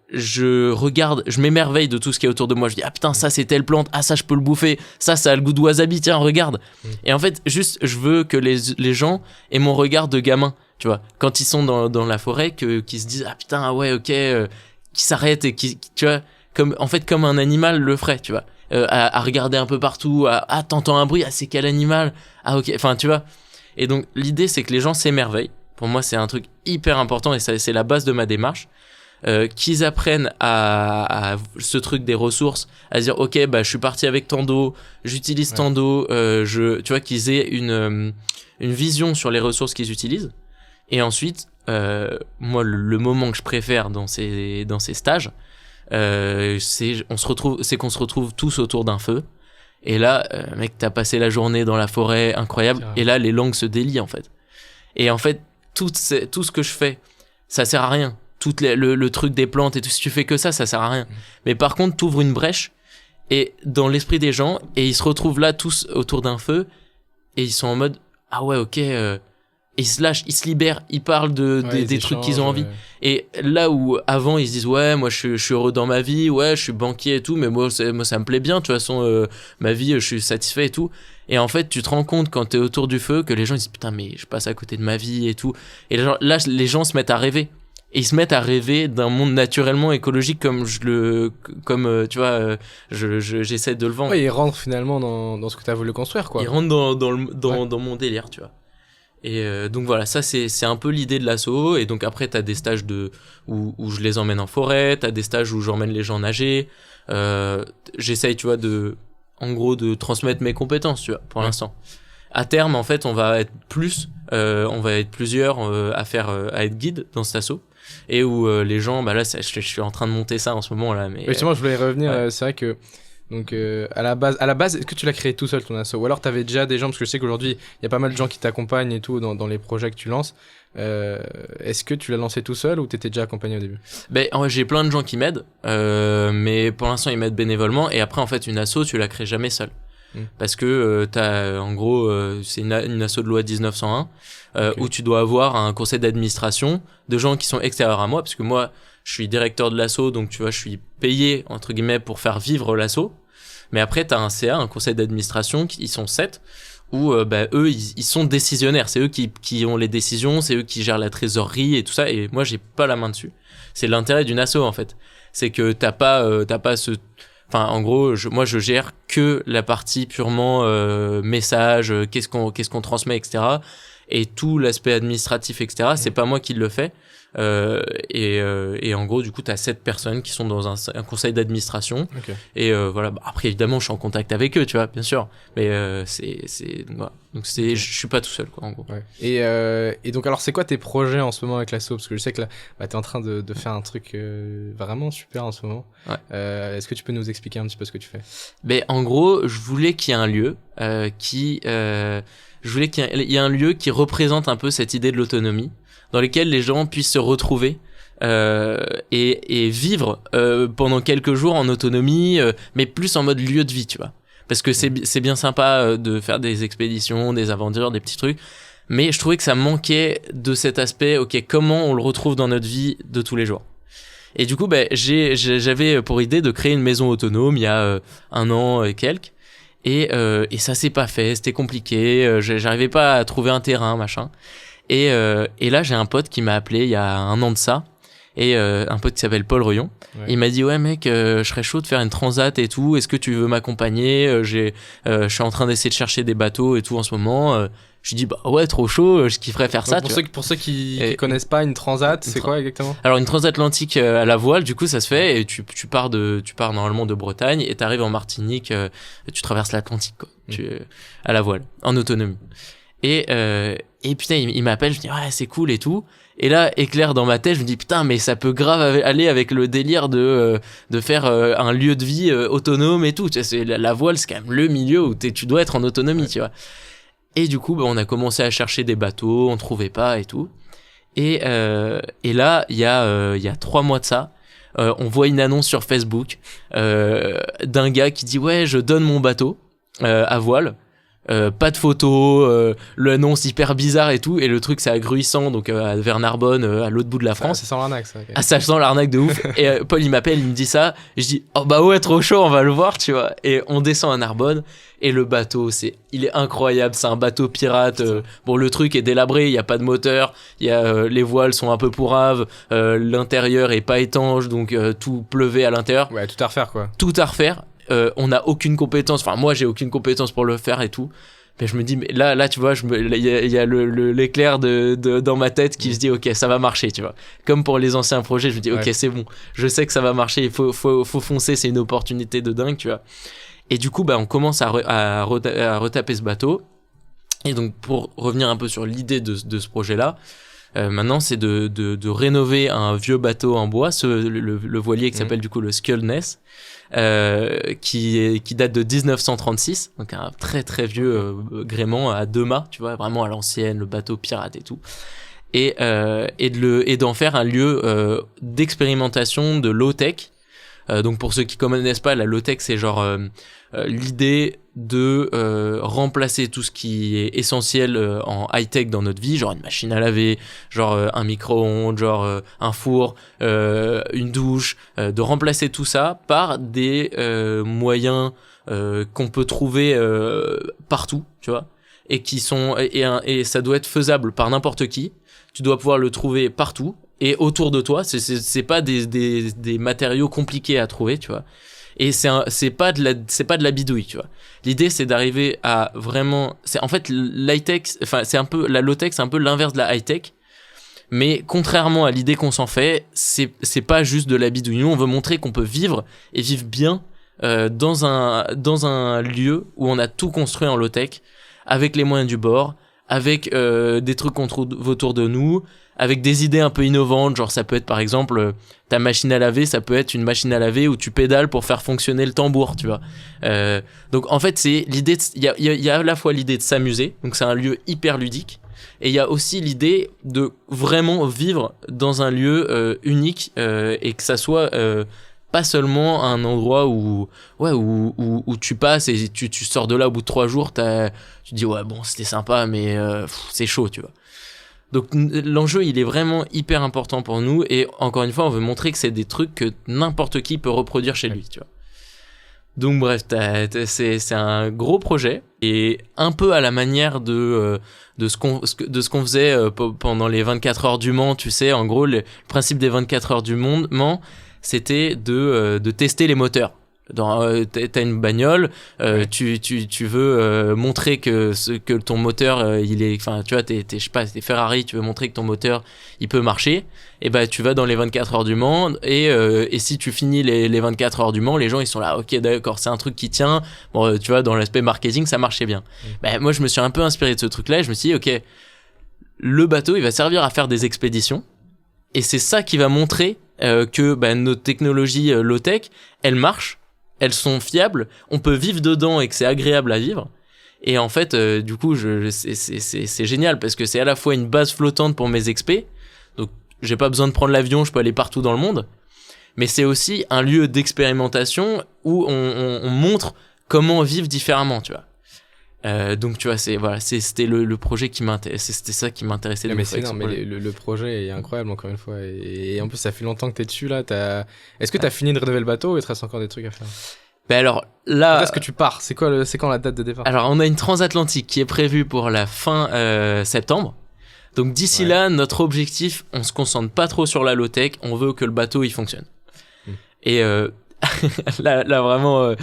je regarde, je m'émerveille de tout ce qui est autour de moi. Je dis, ah putain, ça c'est telle plante, ah ça je peux le bouffer, ça a le goût de wasabi, tiens, regarde. Et en fait, juste, je veux que les gens aient mon regard de gamin, tu vois. Quand ils sont dans la forêt, qu'ils se disent, ah putain, ah ouais, ok, qu'ils s'arrêtent et tu vois, comme un animal le ferait, tu vois. À regarder un peu partout, t'entends un bruit, c'est quel animal, ok, enfin tu vois. Et donc l'idée c'est que les gens s'émerveillent. Pour moi c'est un truc hyper important et ça, c'est la base de ma démarche. Qu'ils apprennent à ce truc des ressources, à dire ok je suis parti avec tant d'eau, j'utilise tant d'eau, tu vois, qu'ils aient une vision sur les ressources qu'ils utilisent. Et ensuite moi le moment que je préfère dans ces stages, c'est qu'on se retrouve tous autour d'un feu et là mec, t'as passé la journée dans la forêt, incroyable, et là les langues se délient en fait. Et en fait tout ce que je fais, ça sert à rien. Le truc des plantes et tout, si tu fais que ça sert à rien. Mais par contre t'ouvres une brèche et dans l'esprit des gens, et ils se retrouvent là tous autour d'un feu et ils sont en mode ah ouais ok, et ils se lâchent, ils se libèrent, ils parlent des trucs qu'ils ont envie. Et là où avant ils se disent ouais moi je suis heureux dans ma vie, ouais je suis banquier et tout, mais moi ça me plaît bien de toute façon, ma vie je suis satisfait et tout. Et en fait tu te rends compte quand t'es autour du feu que les gens ils disent putain mais je passe à côté de ma vie et tout. Et là les gens se mettent à rêver. Et ils se mettent à rêver d'un monde naturellement écologique comme tu vois, j'essaie de le vendre. Ouais, ils rentrent finalement dans ce que tu as voulu construire, quoi. Ils rentrent dans mon délire, tu vois. Et donc voilà, ça c'est un peu l'idée de l'asso. Et donc après t'as des stages où je les emmène en forêt, t'as des stages où j'emmène les gens nager. J'essaye, tu vois, en gros de transmettre mes compétences, tu vois, pour l'instant. À terme, en fait, on va être plusieurs à être guide dans cet asso. Et où les gens, là je suis en train de monter ça en ce moment là, mais justement je voulais y revenir. C'est vrai que donc à la base est-ce que tu l'as créé tout seul ton asso, ou alors t'avais déjà des gens, parce que je sais qu'aujourd'hui il y a pas mal de gens qui t'accompagnent et tout dans les projets que tu lances. Est-ce que tu l'as lancé tout seul ou t'étais déjà accompagné au début? J'ai plein de gens qui m'aident, mais pour l'instant ils m'aident bénévolement. Et après en fait une asso tu la crées jamais seule. Parce que t'as en gros c'est une asso de loi 1901 où tu dois avoir un conseil d'administration de gens qui sont extérieurs à moi, parce que moi je suis directeur de l'asso, donc tu vois je suis payé entre guillemets pour faire vivre l'asso. Mais après t'as un CA, un conseil d'administration, ils sont 7, où eux ils sont décisionnaires, c'est eux qui ont les décisions, c'est eux qui gèrent la trésorerie et tout ça, et moi j'ai pas la main dessus. C'est l'intérêt d'une asso en fait, c'est que t'as pas ce... Enfin, en gros, moi, je gère que la partie purement message, qu'est-ce qu'on transmet, etc. Et tout l'aspect administratif, etc. C'est pas moi qui le fais. Et en gros, du coup, t'as 7 personnes qui sont dans un conseil d'administration. Okay. Et voilà. Après, évidemment, je suis en contact avec eux, tu vois, bien sûr. Mais voilà. Donc je suis pas tout seul, quoi, en gros. Ouais. Et donc, alors, c'est quoi tes projets en ce moment avec l'asso? Parce que je sais que là, t'es en train de faire un truc vraiment super en ce moment. Ouais. Est-ce que tu peux nous expliquer un petit peu ce que tu fais? En gros, je voulais qu'il y ait un lieu je voulais qu'il y ait un lieu qui représente un peu cette idée de l'autonomie, dans lequel les gens puissent se retrouver et vivre pendant quelques jours en autonomie, mais plus en mode lieu de vie, tu vois. Parce que c'est bien sympa de faire des expéditions, des aventures, des petits trucs, mais je trouvais que ça manquait de cet aspect, ok, comment on le retrouve dans notre vie de tous les jours. Et du coup, j'avais pour idée de créer une maison autonome il y a 1 an et quelques, et ça s'est pas fait, c'était compliqué, j'arrivais pas à trouver un terrain, machin. Et là, j'ai un pote qui m'a appelé il y a 1 an de ça, et un pote qui s'appelle Paul Reuillon. Ouais. Il m'a dit ouais mec, je serais chaud de faire une transat et tout, est-ce que tu veux m'accompagner, je suis en train d'essayer de chercher des bateaux et tout en ce moment. Je lui dis ouais, trop chaud, je kifferais faire ça. Pour ceux qui connaissent pas, une transat, c'est quoi exactement? Alors une transatlantique à la voile, du coup ça se fait, et tu pars normalement de Bretagne et t'arrives en Martinique, tu traverses l'Atlantique quoi, à la voile, en autonomie. Et putain, il m'appelle, je me dis ouais c'est cool et tout. Et là, éclair dans ma tête, je me dis putain, mais ça peut grave aller avec le délire de faire un lieu de vie autonome et tout. Tu sais, la voile, c'est quand même le milieu où tu dois être en autonomie, tu vois. Et du coup, on a commencé à chercher des bateaux, on trouvait pas et tout. Et là, il y a 3 mois de ça, on voit une annonce sur Facebook d'un gars qui dit ouais, je donne mon bateau à voile. Pas de photos, l'annonce hyper bizarre et tout, et le truc c'est à Gruissant, donc vers Narbonne, à l'autre bout de la France. Ça sent l'arnaque, ça. Okay. Ah, ça sent l'arnaque de ouf. Et Paul il m'appelle, il me dit ça, je dis oh bah ouais, trop chaud, on va le voir, tu vois. Et on descend à Narbonne, et le bateau il est incroyable, c'est un bateau pirate. Bon, le truc est délabré, il y a pas de moteur, il y a les voiles sont un peu pourraves, l'intérieur est pas étanche, donc tout pleuvait à l'intérieur. Ouais, tout à refaire quoi. Tout à refaire. On n'a aucune compétence, enfin moi j'ai aucune compétence pour le faire et tout, mais je me dis mais là tu vois, il y a l'éclair dans ma tête qui se dit ok, ça va marcher, tu vois, comme pour les anciens projets, je me dis ok, c'est bon, je sais que ça va marcher, il faut foncer, c'est une opportunité de dingue, tu vois. Et du coup on commence à retaper ce bateau, et donc pour revenir un peu sur l'idée de ce projet là, maintenant c'est de rénover un vieux bateau en bois, le voilier qui s'appelle du coup le Skeldness, qui date de 1936, donc un très très vieux gréement à 2 mâts, tu vois, vraiment à l'ancienne, le bateau pirate et tout, et d'en faire un lieu d'expérimentation de low-tech. Donc pour ceux qui connaissent pas, la low-tech c'est genre l'idée de remplacer tout ce qui est essentiel en high-tech dans notre vie, genre une machine à laver, genre un micro-ondes, genre un four, une douche, de remplacer tout ça par des moyens qu'on peut trouver partout, tu vois, et qui sont et ça doit être faisable par n'importe qui. Tu dois pouvoir le trouver partout et autour de toi. C'est pas des matériaux compliqués à trouver, tu vois. Et c'est pas de la bidouille, tu vois. L'idée c'est d'arriver à vraiment, c'est en fait l'high-tech, enfin c'est un peu la low-tech, c'est un peu l'inverse de la high-tech. Mais contrairement à l'idée qu'on s'en fait, c'est pas juste de la bidouille. Nous on veut montrer qu'on peut vivre et vivre bien dans un lieu où on a tout construit en low-tech, avec les moyens du bord, avec des trucs qu'on trouve autour de nous, avec des idées un peu innovantes, genre ça peut être par exemple ta machine à laver, ça peut être une machine à laver où tu pédales pour faire fonctionner le tambour, tu vois. Donc en fait c'est l'idée, il y a à la fois l'idée de s'amuser, donc c'est un lieu hyper ludique, et il y a aussi l'idée de vraiment vivre dans un lieu unique, et que ça soit pas seulement un endroit où tu passes et tu sors de là au bout de 3 jours, tu dis ouais bon c'était sympa mais c'est chaud, tu vois. Donc l'enjeu il est vraiment hyper important pour nous, et encore une fois on veut montrer que c'est des trucs que n'importe qui peut reproduire chez lui, tu vois. Donc bref, c'est un gros projet, et un peu à la manière de ce qu'on faisait pendant les 24 heures du Mans, tu sais, en gros le principe des 24 heures du Mans, c'était de tester les moteurs. T'as une bagnole, tu veux montrer que ton moteur il est, enfin tu vois, je sais pas, t'es Ferrari, tu veux montrer que ton moteur il peut marcher, et bah tu vas dans les 24 heures du Mans, et si tu finis les 24 heures du Mans, les gens ils sont là, ok d'accord, c'est un truc qui tient, bon tu vois, dans l'aspect marketing ça marchait bien. Bah, moi je me suis un peu inspiré de ce truc là, et je me suis dit ok, le bateau il va servir à faire des expéditions, et c'est ça qui va montrer que nos technologies low-tech elles marchent, elles sont fiables, on peut vivre dedans et que c'est agréable à vivre. Et en fait, du coup, c'est génial parce que c'est à la fois une base flottante pour mes expés, donc j'ai pas besoin de prendre l'avion, je peux aller partout dans le monde, mais c'est aussi un lieu d'expérimentation où on montre comment vivre différemment, tu vois. Donc tu vois, c'était le projet qui m'intéressait, c'était ça qui m'intéressait. Mais c'est énorme, mais le projet est incroyable encore une fois, et en plus ça fait longtemps que t'es dessus là. Est-ce que t'as fini de rénover le bateau ou il te reste encore des trucs à faire? Ben alors là, quand est-ce que tu pars? C'est quand la date de départ? Alors on a une transatlantique qui est prévue pour la fin septembre. Donc d'ici là, notre objectif, on se concentre pas trop sur la low-tech, on veut que le bateau il fonctionne. Et là vraiment,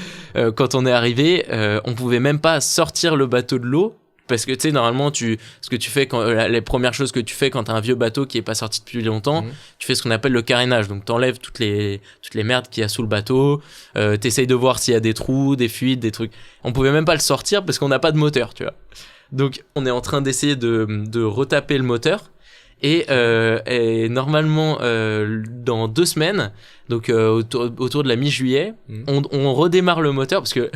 quand on est arrivé, on pouvait même pas sortir le bateau de l'eau, parce que tu sais, normalement ce que tu fais quand les premières choses que tu fais quand t'as un vieux bateau qui est pas sorti depuis longtemps, tu fais ce qu'on appelle le carénage. Donc t'enlèves toutes les merdes qu'il y a sous le bateau, t'essayes de voir s'il y a des trous, des fuites, des trucs. On pouvait même pas le sortir parce qu'on n'a pas de moteur, tu vois. Donc on est en train d'essayer de retaper le moteur, Et normalement, dans 2 semaines, donc autour de la mi-juillet, on redémarre le moteur parce que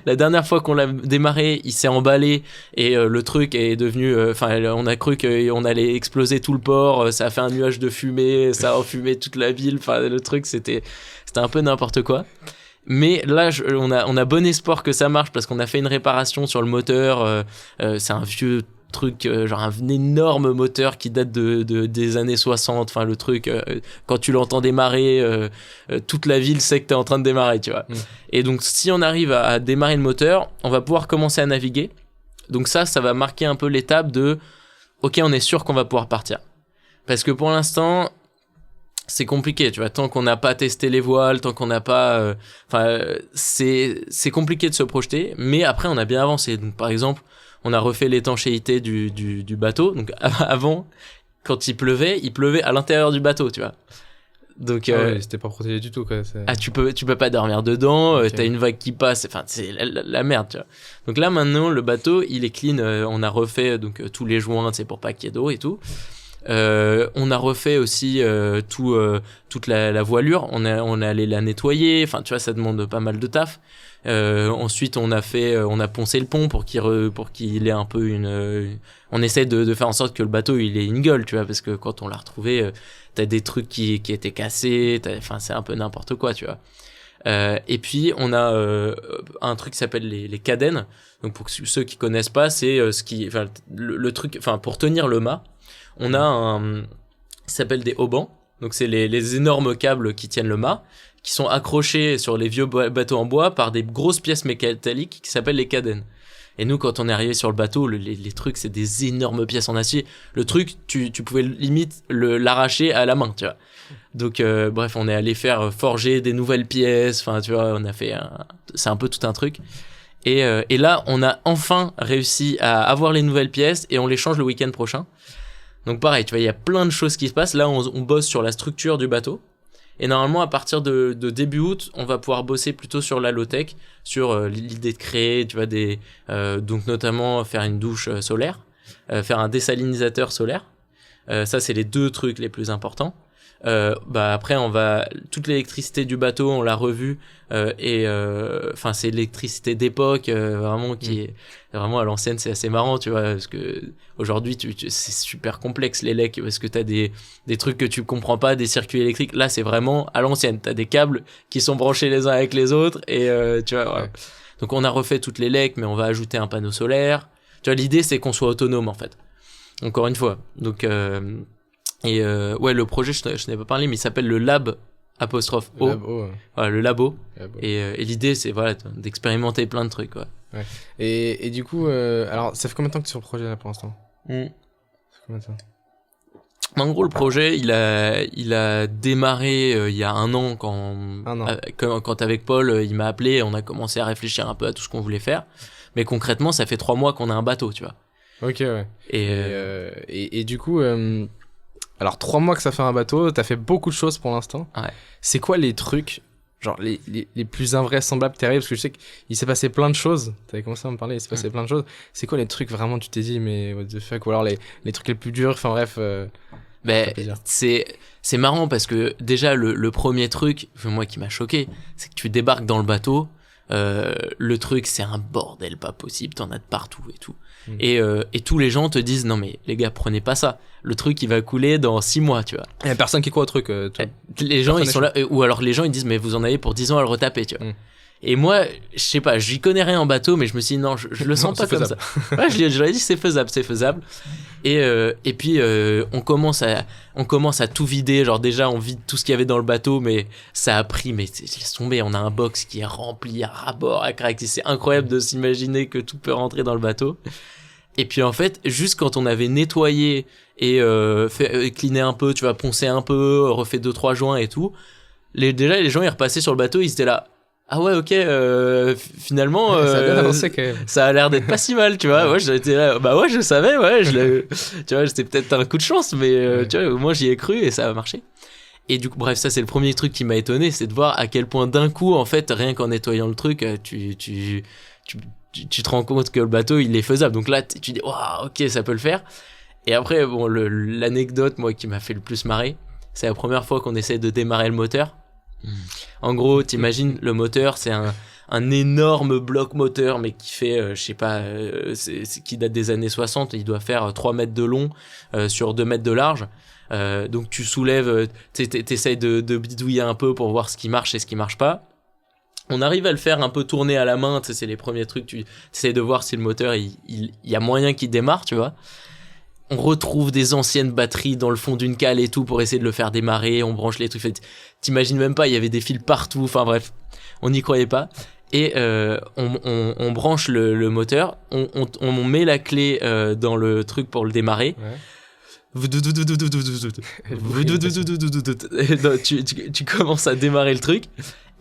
la dernière fois qu'on l'a démarré, il s'est emballé et le truc est devenu, on a cru qu'on allait exploser tout le port, ça a fait un nuage de fumée, ça a enfumé toute la ville, enfin le truc c'était un peu n'importe quoi. Mais là, on a bon espoir que ça marche parce qu'on a fait une réparation sur le moteur. C'est un vieux truc, genre un énorme moteur qui date des années 60. Enfin, le truc, quand tu l'entends démarrer, toute la ville sait que t'es en train de démarrer, tu vois. Et donc, si on arrive à démarrer le moteur, on va pouvoir commencer à naviguer. Donc ça va marquer un peu l'étape de OK, on est sûr qu'on va pouvoir partir. Parce que pour l'instant, c'est compliqué, tu vois, tant qu'on n'a pas testé les voiles, tant qu'on n'a pas... c'est compliqué de se projeter, mais après, on a bien avancé. Donc, par exemple, on a refait l'étanchéité du bateau. Donc, avant, quand il pleuvait à l'intérieur du bateau, tu vois. Donc, c'était pas protégé du tout, quoi. Tu peux pas dormir dedans, t'as une vague qui passe, enfin, c'est la merde, tu vois. Donc là, maintenant, le bateau, il est clean, on a refait tous les joints, tu sais, pour pas qu'il y ait d'eau et tout. On a refait aussi toute la voilure, on est allé la nettoyer, enfin tu vois, ça demande pas mal de taf. Ensuite on a poncé le pont pour qu'il ait un peu on essaie de faire en sorte que le bateau il ait une gueule, tu vois, parce que quand on l'a retrouvé, t'as des trucs qui étaient cassés, enfin c'est un peu n'importe quoi, tu vois. Et puis on a un truc qui s'appelle les cadènes. Donc pour ceux qui connaissent pas, c'est le truc, enfin pour tenir le mât, on a ça s'appelle des haubans. Donc c'est les énormes câbles qui tiennent le mât, qui sont accrochés sur les vieux bateaux en bois par des grosses pièces métalliques qui s'appellent les cadènes. Et nous, quand on est arrivé sur le bateau, les trucs, c'est des énormes pièces en acier. Le truc, tu pouvais limite l'arracher à la main, tu vois. Donc, bref, on est allé faire forger des nouvelles pièces. Enfin, tu vois, on a fait c'est un peu tout un truc. Et là, on a enfin réussi à avoir les nouvelles pièces et on les change le week-end prochain. Donc pareil, tu vois, il y a plein de choses qui se passent. Là, on bosse sur la structure du bateau. Et normalement, à partir de début août, on va pouvoir bosser plutôt sur la low-tech, sur l'idée de créer, tu vois, donc notamment faire une douche solaire, faire un désalinisateur solaire. Ça, c'est les 2 trucs les plus importants. Après, toute l'électricité du bateau, on l'a revue, c'est l'électricité d'époque, vraiment qui est vraiment à l'ancienne. C'est assez marrant, tu vois, parce que aujourd'hui, c'est super complexe l'élec, parce que t'as des trucs que tu comprends pas, des circuits électriques. Là, c'est vraiment à l'ancienne. T'as des câbles qui sont branchés les uns avec les autres, et tu vois. Voilà. Donc, on a refait toute l'élec, mais on va ajouter un panneau solaire. Tu vois, l'idée, c'est qu'on soit autonome, en fait. Encore une fois. Donc le projet, je n'ai pas parlé, mais il s'appelle le Lab apostrophe O. Voilà, le labo. Et l'idée, c'est d'expérimenter plein de trucs, quoi. Ouais. Et du coup, alors, ça fait combien de temps que tu es sur le projet là pour l'instant? Ça fait combien de temps? En gros, le projet, il a démarré il y a 1 an quand avec Paul, il m'a appelé, et on a commencé à réfléchir un peu à tout ce qu'on voulait faire. Mais concrètement, ça fait 3 mois qu'on a un bateau, tu vois. Ok, ouais. Et du coup, alors 3 mois que ça fait un bateau, t'as fait beaucoup de choses pour l'instant. Ouais. C'est quoi les trucs, genre les plus invraisemblables, terribles? Parce que je sais qu'il s'est passé plein de choses. T'avais commencé à me parler, il s'est passé plein de choses. C'est quoi les trucs vraiment, tu t'es dit, mais what the fuck? Ou alors les trucs les plus durs, enfin bref. C'est marrant parce que déjà, le premier truc, moi qui m'a choqué, c'est que tu débarques dans le bateau. Le truc, c'est un bordel pas possible, t'en as de partout et tout. Et tous les gens te disent non mais les gars, prenez pas ça, le truc il va couler dans 6 mois, tu vois. Il y a personne qui croit au truc. Les gens ils sont là, ou alors les gens ils disent mais vous en avez pour 10 ans à le retaper, tu vois. Et moi, je sais pas, j'y connais rien en bateau, mais je me suis dit non, je le sens pas comme ça. Ouais, je l'ai dit, c'est faisable. Et puis on commence à tout vider, genre déjà on vide tout ce qu'il y avait dans le bateau, mais ça a pris, mais laisse tomber, on a un box qui est rempli à ras-bord, à craquer, c'est incroyable de s'imaginer que tout peut rentrer dans le bateau. Et puis en fait, juste quand on avait nettoyé et cleané un peu, tu vois, poncé un peu, refait 2-3 joints et tout, déjà les gens ils repassaient sur le bateau, ils étaient là. Ah ouais, ok, finalement, ça a bien avancé quand même. Ça a l'air d'être pas si mal, tu vois. Ouais, j'étais là, bah ouais, je savais, ouais, tu vois, c'était peut-être un coup de chance, mais tu vois, au moins j'y ai cru et ça a marché. Et du coup, bref, ça c'est le premier truc qui m'a étonné, c'est de voir à quel point d'un coup, en fait, rien qu'en nettoyant le truc, tu te rends compte que le bateau il est faisable. Donc là, tu dis, waouh, ok, ça peut le faire. Et après, bon, l'anecdote, moi, qui m'a fait le plus marrer, c'est la première fois qu'on essaie de démarrer le moteur. En gros, t'imagines, le moteur, c'est un énorme bloc moteur, mais qui fait, je sais pas, qui date des années 60, il doit faire 3 mètres de long sur 2 mètres de large. Donc tu soulèves, t'essayes de bidouiller un peu pour voir ce qui marche et ce qui marche pas. On arrive à le faire un peu tourner à la main, c'est les premiers trucs, tu essayes de voir si le moteur, il y a moyen qu'il démarre, tu vois. On retrouve des anciennes batteries dans le fond d'une cale et tout pour essayer de le faire démarrer, on branche les trucs, t'imagines même pas, il y avait des fils partout, enfin bref, on n'y croyait pas. Et on branche le moteur, on met la clé dans le truc pour le démarrer. Tu commences à démarrer le truc,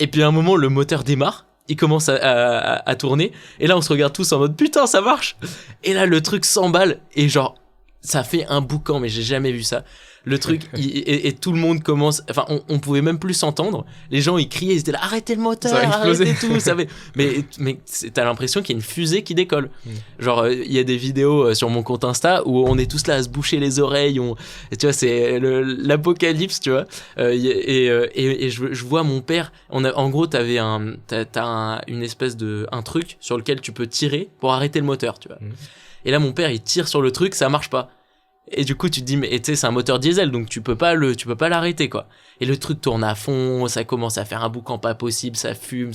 et puis à un moment le moteur démarre, il commence à tourner, et là on se regarde tous en mode putain ça marche, et là le truc s'emballe, et genre ça fait un boucan, mais j'ai jamais vu ça. Le truc, et tout le monde commence, enfin on pouvait même plus s'entendre, les gens ils criaient, ils étaient là arrêtez le moteur, arrêtez tout, ça fait... mais t'as l'impression qu'il y a une fusée qui décolle. Genre il y a des vidéos sur mon compte Insta où on est tous là à se boucher les oreilles, et tu vois c'est l'apocalypse, tu vois. Et je vois mon père, en gros t'avais une espèce un truc sur lequel tu peux tirer pour arrêter le moteur, tu vois. Et là mon père il tire sur le truc, ça marche pas. Et du coup tu te dis mais tu sais c'est un moteur diesel donc tu peux pas l'arrêter quoi. Et le truc tourne à fond, ça commence à faire un boucan pas possible, ça fume,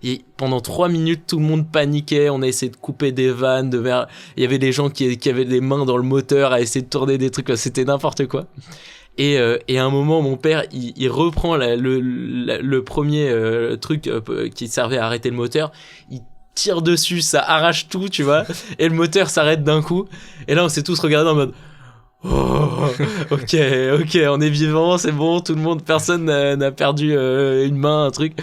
et pendant 3 minutes tout le monde paniquait, on a essayé de couper des vannes, il y avait des gens qui avaient les mains dans le moteur à essayer de tourner des trucs, c'était n'importe quoi. Et à un moment mon père il reprend le premier truc qui servait à arrêter le moteur, il tire dessus, ça arrache tout, tu vois, et le moteur s'arrête d'un coup, et là on s'est tous regardés en mode oh, ok, on est vivant, c'est bon, tout le monde, personne n'a perdu une main, un truc.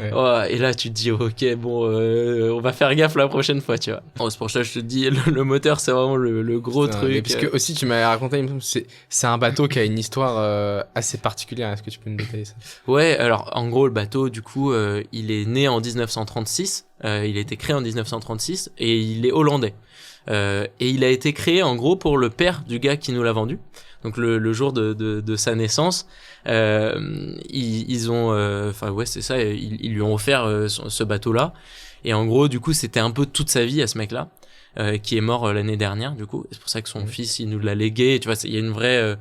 Ouais. Oh, et là tu te dis ok bon on va faire gaffe la prochaine fois, tu vois. Oh, c'est pour ça que je te dis le moteur c'est vraiment le gros truc. Parce que aussi tu m'as raconté, c'est un bateau qui a une histoire assez particulière, est-ce que tu peux nous détailler ça? Ouais, alors en gros le bateau du coup il est né en 1936, il a été créé en 1936 et il est hollandais. Et il a été créé en gros pour le père du gars qui nous l'a vendu. Donc le jour de sa naissance, ils ont, enfin ouais c'est ça, ils lui ont offert ce bateau-là. Et en gros du coup c'était un peu toute sa vie à ce mec-là, qui est mort l'année dernière du coup. C'est pour ça que son fils il nous l'a légué. Et tu vois il y a une vraie,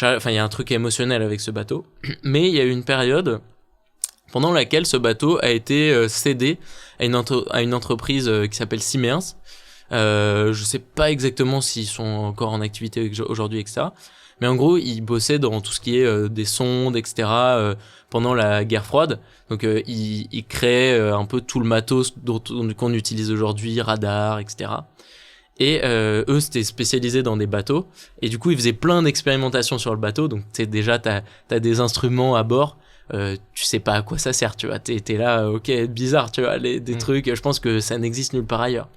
enfin il y a un truc émotionnel avec ce bateau. Mais il y a eu une période pendant laquelle ce bateau a été cédé à une entreprise qui s'appelle Siemens. Je sais pas exactement s'ils sont encore en activité aujourd'hui, etc. Mais en gros, ils bossaient dans tout ce qui est des sondes, etc. Pendant la guerre froide. Donc, ils créaient un peu tout le matos qu'on utilise aujourd'hui, radar, etc. Et eux, c'était spécialisé dans des bateaux. Et du coup, ils faisaient plein d'expérimentations sur le bateau. Donc, tu sais, déjà, t'as des instruments à bord. Tu sais pas à quoi ça sert, tu vois. T'es là, ok, bizarre, tu vois, des trucs. Je pense que ça n'existe nulle part ailleurs.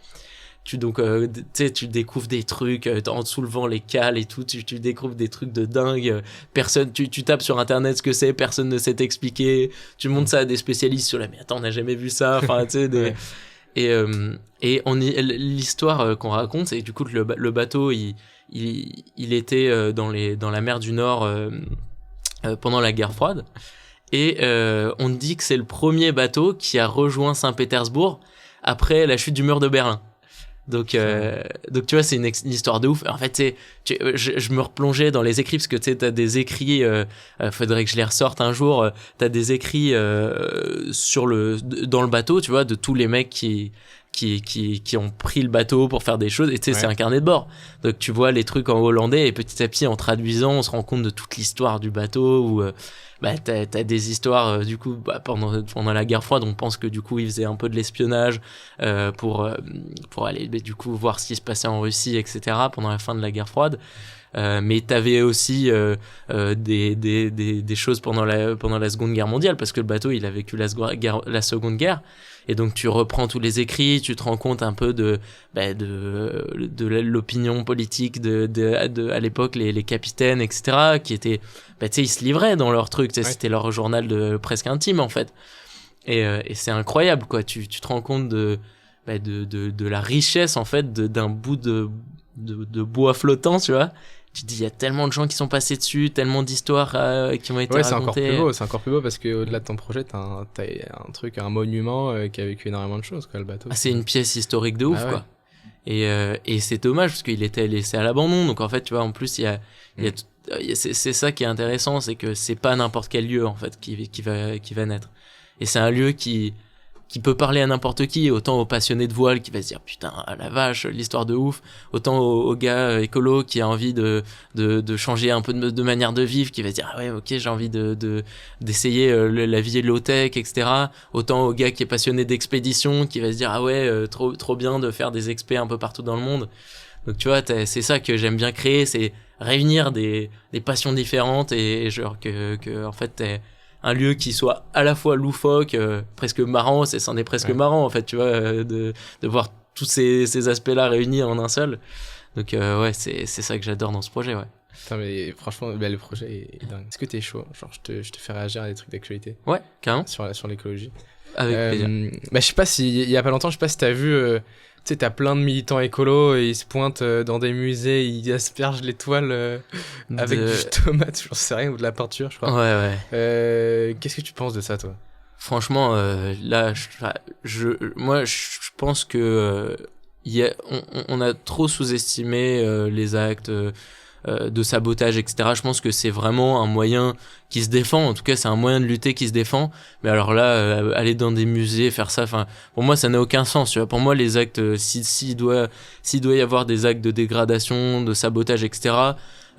Tu découvres des trucs en soulevant les cales et tout, tu découvres des trucs de dingue, personne, tu tapes sur internet ce que c'est, personne ne sait t'expliquer, tu montres ça à des spécialistes sur mais attends on n'a jamais vu ça, enfin tu sais ouais. Et l'histoire qu'on raconte c'est du coup que le bateau il était dans la mer du Nord pendant la guerre froide, et on dit que c'est le premier bateau qui a rejoint Saint-Pétersbourg après la chute du mur de Berlin. Donc tu vois c'est une histoire de ouf. En fait je me replongeais dans les écrits parce que tu sais t'as des écrits, faudrait que je les ressorte un jour, t'as des écrits dans le bateau, tu vois, de tous les mecs qui ont pris le bateau pour faire des choses, et tu sais c'est un carnet de bord, donc tu vois les trucs en hollandais, et petit à petit en traduisant on se rend compte de toute l'histoire du bateau, où t'as des histoires du coup pendant la guerre froide, on pense que du coup ils faisaient un peu de l'espionnage pour aller du coup voir ce qui se passait en Russie, etc. pendant la fin de la guerre froide. Mais t'avais aussi des choses pendant la Seconde Guerre mondiale, parce que le bateau il a vécu la Seconde Guerre, et donc tu reprends tous les écrits, tu te rends compte un peu de l'opinion politique à l'époque, les capitaines, etc. qui étaient, tu sais, ils se livraient dans leur truc, c'était leur journal presque intime en fait, et c'est incroyable quoi, tu te rends compte de la richesse en fait d'un bout de bois flottant, tu vois. Tu te dis, il y a tellement de gens qui sont passés dessus, tellement d'histoires qui ont été racontées. C'est encore plus beau parce qu'au-delà de ton projet, t'as un truc, un monument qui a vécu énormément de choses, quoi, le bateau. C'est une pièce historique de ouf, quoi. Et c'est dommage parce qu'il était laissé à l'abandon. Donc en fait, tu vois, en plus, c'est ça qui est intéressant, c'est que c'est pas n'importe quel lieu, en fait, qui va naître. Et c'est un lieu qui peut parler à n'importe qui, autant aux passionnés de voile qui va se dire putain la vache l'histoire de ouf, autant aux gars écolo qui a envie de changer un peu de manière de vivre, qui va se dire ah ouais ok j'ai envie d'essayer la vie low-tech, etc. Autant aux gars qui est passionné d'expédition qui va se dire ah ouais trop bien de faire des expés un peu partout dans le monde. Donc tu vois c'est ça que j'aime bien créer, c'est réunir des passions différentes et genre que en fait t'es un lieu qui soit à la fois loufoque, presque marrant, c'en est presque marrant en fait, tu vois, de voir tous ces aspects-là réunis en un seul. Donc ouais, c'est ça que j'adore dans ce projet, ouais. Putain, mais franchement, le projet est dingue. Est-ce que t'es chaud? Genre, je te fais réagir à des trucs d'actualité. Ouais, carrément. Sur l'écologie. Avec plaisir. Bah, je sais pas il y a pas longtemps, je sais pas si t'as vu, tu sais, t'as plein de militants écolos et ils se pointent dans des musées, ils aspergent les toiles avec du tomate, j'en sais rien, ou de la peinture, je crois. Ouais. Qu'est-ce que tu penses de ça, toi? Franchement, là, moi, je pense que on a trop sous-estimé les actes de sabotage, etc. Je pense que c'est vraiment un moyen qui se défend. En tout cas, c'est un moyen de lutter qui se défend. Mais alors là, aller dans des musées, faire ça, enfin, pour moi, ça n'a aucun sens. Tu vois. Pour moi, les actes, s'il doit y avoir des actes de dégradation, de sabotage, etc.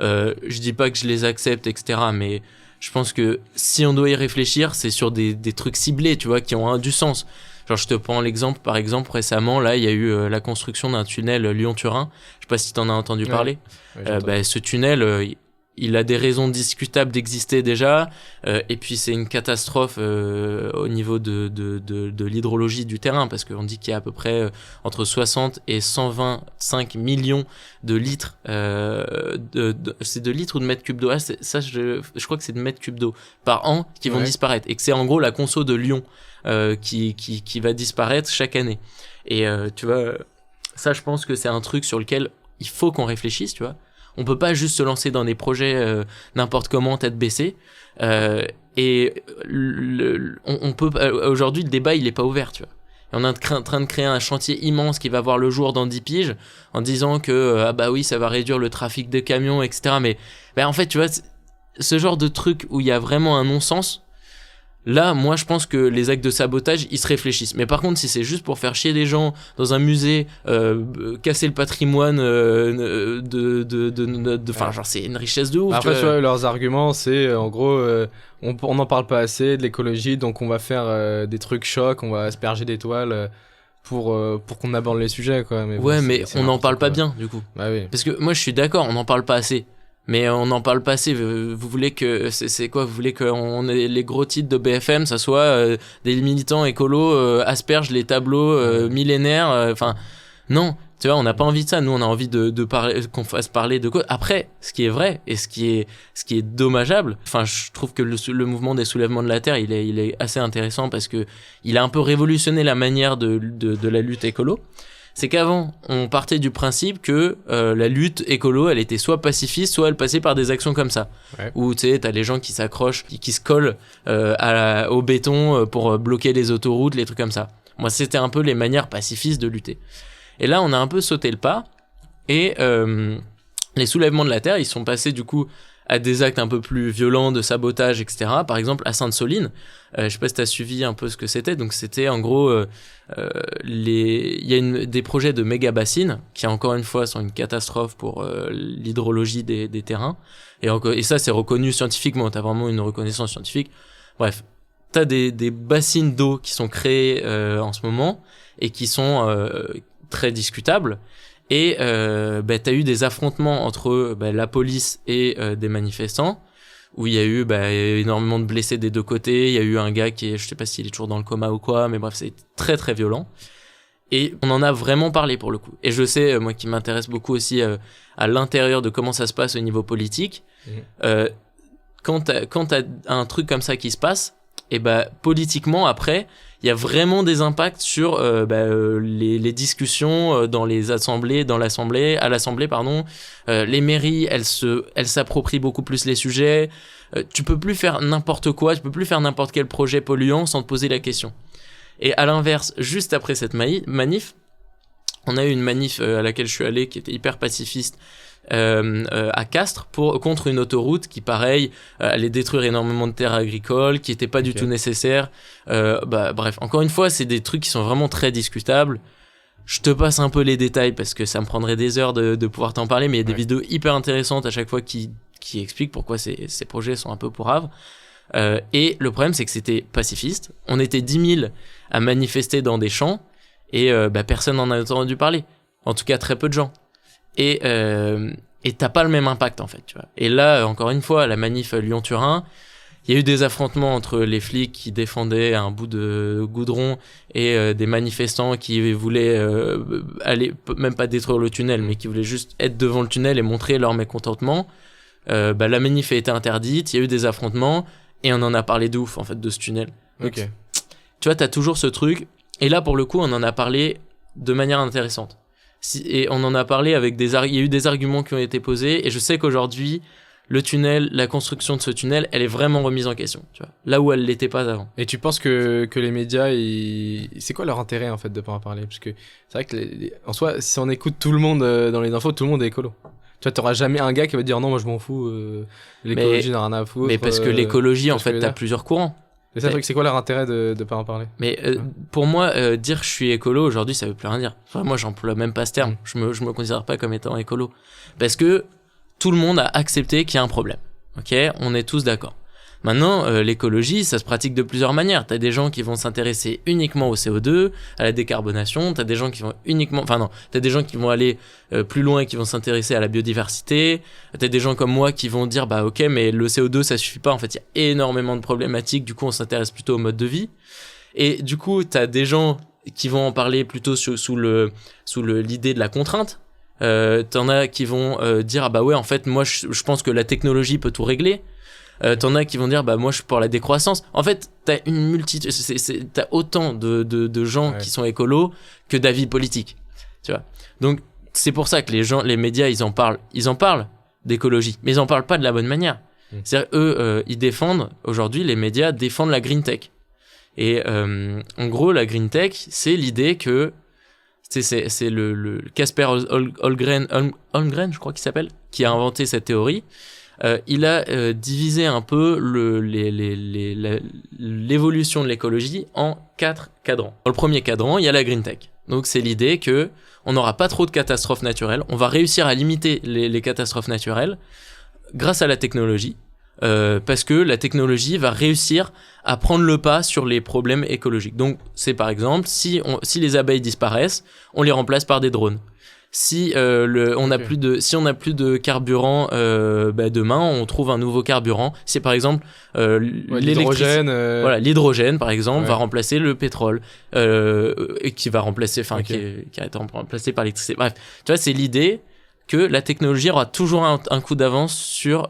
Je dis pas que je les accepte, etc. Mais je pense que si on doit y réfléchir, c'est sur des trucs ciblés, tu vois, qui ont du sens. Genre, je te prends l'exemple, par exemple, récemment, là, il y a eu la construction d'un tunnel Lyon-Turin. Je sais pas si t'en as entendu parler. Ce tunnel, il a des raisons discutables d'exister déjà, et puis c'est une catastrophe au niveau de l'hydrologie du terrain, parce qu'on dit qu'il y a à peu près entre 60 et 125 millions de litres, c'est de litres ou de mètres cubes d'eau, je crois que c'est de mètres cubes d'eau par an qui vont disparaître, et que c'est en gros la conso de Lyon qui va disparaître chaque année. Et tu vois, ça je pense que c'est un truc sur lequel il faut qu'on réfléchisse, tu vois. On peut pas juste se lancer dans des projets n'importe comment, tête baissée. Et on peut aujourd'hui le débat il est pas ouvert, tu vois. Et on est en train de créer un chantier immense qui va voir le jour dans 10 piges en disant que ah bah oui ça va réduire le trafic de camions, etc. Mais en fait tu vois ce genre de truc où il y a vraiment un non-sens. Là, moi, je pense que les actes de sabotage, ils se réfléchissent. Mais par contre, si c'est juste pour faire chier des gens dans un musée, casser le patrimoine enfin, genre, c'est une richesse de ouf. Après, tu vois, leurs arguments, c'est en gros, on n'en parle pas assez de l'écologie, donc on va faire des trucs chocs, on va asperger des toiles pour qu'on aborde les sujets, quoi. Mais ouais, bon, mais on n'en parle pas bien, du coup. Bah oui. Parce que moi, je suis d'accord, on n'en parle pas assez. Mais on n'en parle pas assez. Vous voulez que c'est quoi? Vous voulez qu'on ait les gros titres de BFM, ça soit des militants écolos aspergent les tableaux millénaires. Enfin, non. Tu vois, on n'a pas envie de ça. Nous, on a envie de parler, qu'on fasse parler de quoi. Après, ce qui est vrai et ce qui est dommageable. Enfin, je trouve que le mouvement des soulèvements de la terre, il est assez intéressant parce que il a un peu révolutionné la manière de la lutte écolo. C'est qu'avant, on partait du principe que la lutte écolo, elle était soit pacifiste, soit elle passait par des actions comme ça. Ouais. Où tu sais, t'as les gens qui s'accrochent, qui se collent au béton pour bloquer les autoroutes, les trucs comme ça. Moi, c'était un peu les manières pacifistes de lutter. Et là, on a un peu sauté le pas. Et les soulèvements de la terre, ils sont passés du coup à des actes un peu plus violents de sabotage, etc. Par exemple, à Sainte-Soline, je sais pas si t'as suivi un peu ce que c'était. Donc c'était en gros, il y a des projets de méga bassines qui encore une fois sont une catastrophe pour l'hydrologie des terrains. Et ça c'est reconnu scientifiquement. T'as vraiment une reconnaissance scientifique. Bref, t'as des bassines d'eau qui sont créées en ce moment et qui sont très discutables. Et t'as eu des affrontements entre la police et des manifestants où il y a eu énormément de blessés des deux côtés. Il y a eu un gars je sais pas s'il est toujours dans le coma ou quoi, mais bref, c'est très très violent. Et on en a vraiment parlé pour le coup. Et je sais, moi qui m'intéresse beaucoup aussi à l'intérieur de comment ça se passe au niveau politique, quand t'as un truc comme ça qui se passe, et politiquement après il y a vraiment des impacts sur les discussions dans à l'Assemblée pardon. Les mairies elles s'approprient beaucoup plus les sujets. Tu peux plus faire n'importe quoi, tu peux plus faire n'importe quel projet polluant sans te poser la question. Et à l'inverse, juste après cette manif, on a eu une manif à laquelle je suis allé qui était hyper pacifiste à Castres contre une autoroute qui pareil allait détruire énormément de terres agricoles, qui était pas du tout nécessaire. Bref, encore une fois, c'est des trucs qui sont vraiment très discutables. Je te passe un peu les détails parce que ça me prendrait des heures de pouvoir t'en parler, mais il y a des vidéos hyper intéressantes à chaque fois qui expliquent pourquoi ces projets sont un peu pourraves. Et le problème, c'est que c'était pacifiste. On était 10 000 à manifester dans des champs et personne n'en a entendu parler. En tout cas, très peu de gens. Et t'as pas le même impact, en fait, tu vois. Et là, encore une fois, la manif Lyon-Turin, il y a eu des affrontements entre les flics qui défendaient un bout de goudron et des manifestants qui voulaient aller, même pas détruire le tunnel, mais qui voulaient juste être devant le tunnel et montrer leur mécontentement. La manif a été interdite, il y a eu des affrontements, et on en a parlé de ouf, en fait, de ce tunnel. Donc, tu vois, t'as toujours ce truc, et là, pour le coup, on en a parlé de manière intéressante. Et on en a parlé avec il y a eu des arguments qui ont été posés, et je sais qu'aujourd'hui, le tunnel, la construction de ce tunnel, elle est vraiment remise en question, tu vois, là où elle l'était pas avant. Et tu penses que les médias, c'est quoi leur intérêt, en fait, de pas en parler? Parce que c'est vrai que, en soi, si on écoute tout le monde dans les infos, tout le monde est écolo. Tu vois, t'auras jamais un gars qui va te dire non, moi je m'en fous, l'écologie n'a rien à foutre. Mais parce que l'écologie, en fait, t'as plusieurs courants. C'est ça le truc, c'est quoi leur intérêt de pas en parler? Mais pour moi, dire je suis écolo aujourd'hui, ça veut plus rien dire. Enfin, moi, j'emploie même pas ce terme. Je me considère pas comme étant écolo. Parce que tout le monde a accepté qu'il y a un problème. Ok, on est tous d'accord. Maintenant, l'écologie, ça se pratique de plusieurs manières. T'as des gens qui vont s'intéresser uniquement au CO2, à la décarbonation. T'as des gens qui vont t'as des gens qui vont aller plus loin et qui vont s'intéresser à la biodiversité. T'as des gens comme moi qui vont dire, ok, mais le CO2, ça suffit pas. En fait, il y a énormément de problématiques. Du coup, on s'intéresse plutôt au mode de vie. Et du coup, t'as des gens qui vont en parler plutôt sous l'idée de la contrainte. T'en as qui vont dire, ouais, en fait, moi, je pense que la technologie peut tout régler. T'en as qui vont dire moi je suis pour la décroissance. En fait t'as une multitude, t'as autant de gens qui sont écolos que d'avis politiques, tu vois. Donc c'est pour ça que les médias ils en parlent d'écologie, mais ils en parlent pas de la bonne manière. C'est-à-dire ils défendent, aujourd'hui les médias défendent la green tech. Et en gros la green tech c'est l'idée que c'est le Casper Holmgren je crois qu'il s'appelle, qui a inventé cette théorie. Il a divisé un peu l'évolution de l'écologie en 4 cadrans. Dans le premier cadran, il y a la green tech. Donc c'est l'idée que on n'aura pas trop de catastrophes naturelles, on va réussir à limiter les catastrophes naturelles grâce à la technologie, parce que la technologie va réussir à prendre le pas sur les problèmes écologiques. Donc c'est par exemple, si les abeilles disparaissent, on les remplace par des drones. Si on n'a plus de carburant, demain on trouve un nouveau carburant. C'est par exemple l'hydrogène. Voilà, l'hydrogène par exemple va remplacer le pétrole, et qui va remplacer, qui a été remplacé par l'électricité. Bref, tu vois, c'est l'idée que la technologie aura toujours un coup d'avance sur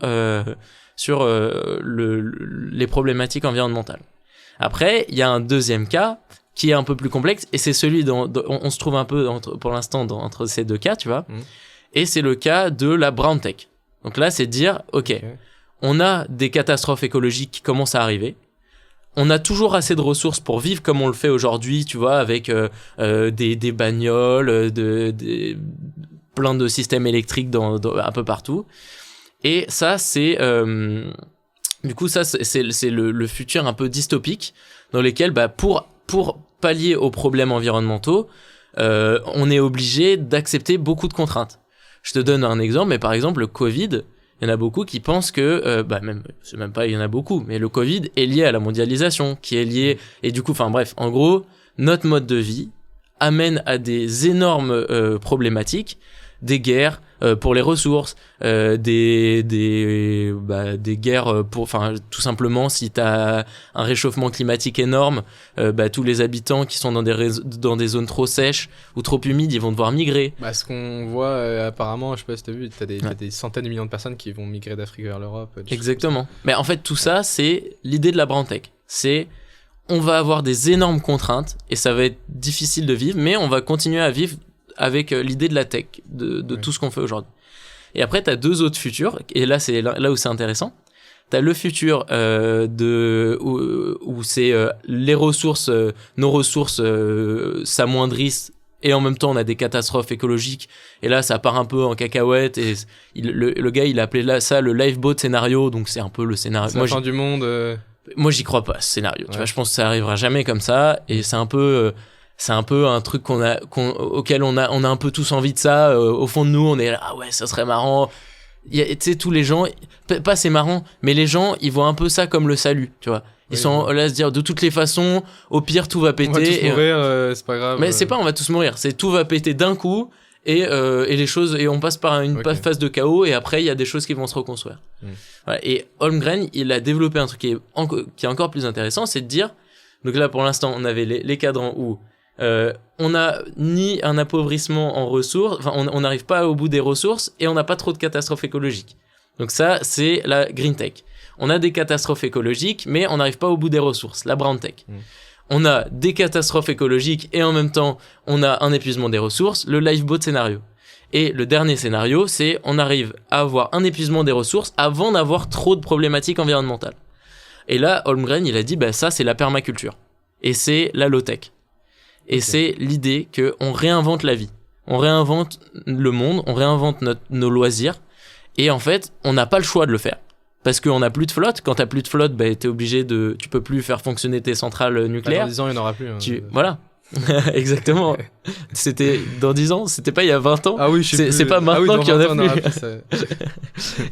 les problématiques environnementales. Après, il y a un deuxième cas qui est un peu plus complexe, et c'est celui dont on se trouve un peu pour l'instant entre ces deux cas, tu vois. Et c'est le cas de la brown tech. Donc là, c'est de dire, ok, on a des catastrophes écologiques qui commencent à arriver. On a toujours assez de ressources pour vivre comme on le fait aujourd'hui, tu vois, avec des bagnoles, plein de systèmes électriques un peu partout. Et ça, c'est du coup, ça, c'est le futur un peu dystopique, dans lequel, pour pallier aux problèmes environnementaux, on est obligé d'accepter beaucoup de contraintes. Je te donne un exemple, mais par exemple, le Covid, il y en a beaucoup qui pensent que, c'est même pas il y en a beaucoup, mais le Covid est lié à la mondialisation, qui est lié, et du coup, bref, en gros, notre mode de vie amène à des énormes problématiques, des guerres pour les ressources, des guerres pour, tout simplement, si t'as un réchauffement climatique énorme, tous les habitants qui sont dans des zones trop sèches ou trop humides, ils vont devoir migrer. Ce qu'on voit apparemment, je sais pas si t'as vu, t'as des centaines de millions de personnes qui vont migrer d'Afrique vers l'Europe. Exactement. Mais en fait, tout ça, c'est l'idée de la brown tech. c'est on va avoir des énormes contraintes et ça va être difficile de vivre, mais on va continuer à vivre avec l'idée de la tech, de tout ce qu'on fait aujourd'hui. Et après, t'as 2 autres futurs, et là, c'est là où c'est intéressant. T'as le futur où c'est les ressources, nos ressources s'amoindrissent, et en même temps, on a des catastrophes écologiques, et là, ça part un peu en cacahuète, et le gars, il a appelé ça le lifeboat scénario, donc c'est un peu le scénario. C'est la fin du monde. Moi, j'y crois pas, ce scénario. Tu vois, je pense que ça arrivera jamais comme ça, et c'est un peu un truc auquel on a un peu tous envie de ça. Au fond de nous, on est là, ah ouais, ça serait marrant. Tu sais, tous les gens, pas c'est marrant, mais les gens, ils voient un peu ça comme le salut, tu vois. Ils sont là à se dire, de toutes les façons, au pire, tout va péter. On va tous mourir, c'est pas grave. Mais c'est pas on va tous mourir, c'est tout va péter d'un coup, et les choses, et on passe par une phase de chaos, et après, il y a des choses qui vont se reconstruire. Voilà. Et Holmgren, il a développé un truc qui est encore plus intéressant, c'est de dire, donc là, pour l'instant, on avait les cadrans où on n'a ni un appauvrissement en ressources, enfin on n'arrive pas au bout des ressources et on n'a pas trop de catastrophes écologiques. Donc ça, c'est la green tech. On a des catastrophes écologiques, mais on n'arrive pas au bout des ressources, la brown tech. On a des catastrophes écologiques et en même temps, on a un épuisement des ressources, le lifeboat scénario. Et le dernier scénario, c'est on arrive à avoir un épuisement des ressources avant d'avoir trop de problématiques environnementales. Et là, Holmgren, il a dit, bah ça, c'est la permaculture. Et c'est la low-tech. Et c'est l'idée qu'on réinvente la vie. On réinvente le monde, on réinvente nos loisirs. Et en fait, on n'a pas le choix de le faire. Parce qu'on n'a plus de flotte. Quand t'as plus de flotte, bah, tu peux plus faire fonctionner tes centrales nucléaires. Dans 10 ans, il n'y en aura plus. Voilà. Exactement. C'était dans 10 ans, c'était pas il y a 20 ans. Ah oui, je sais c'est pas maintenant qu'il y en a plus.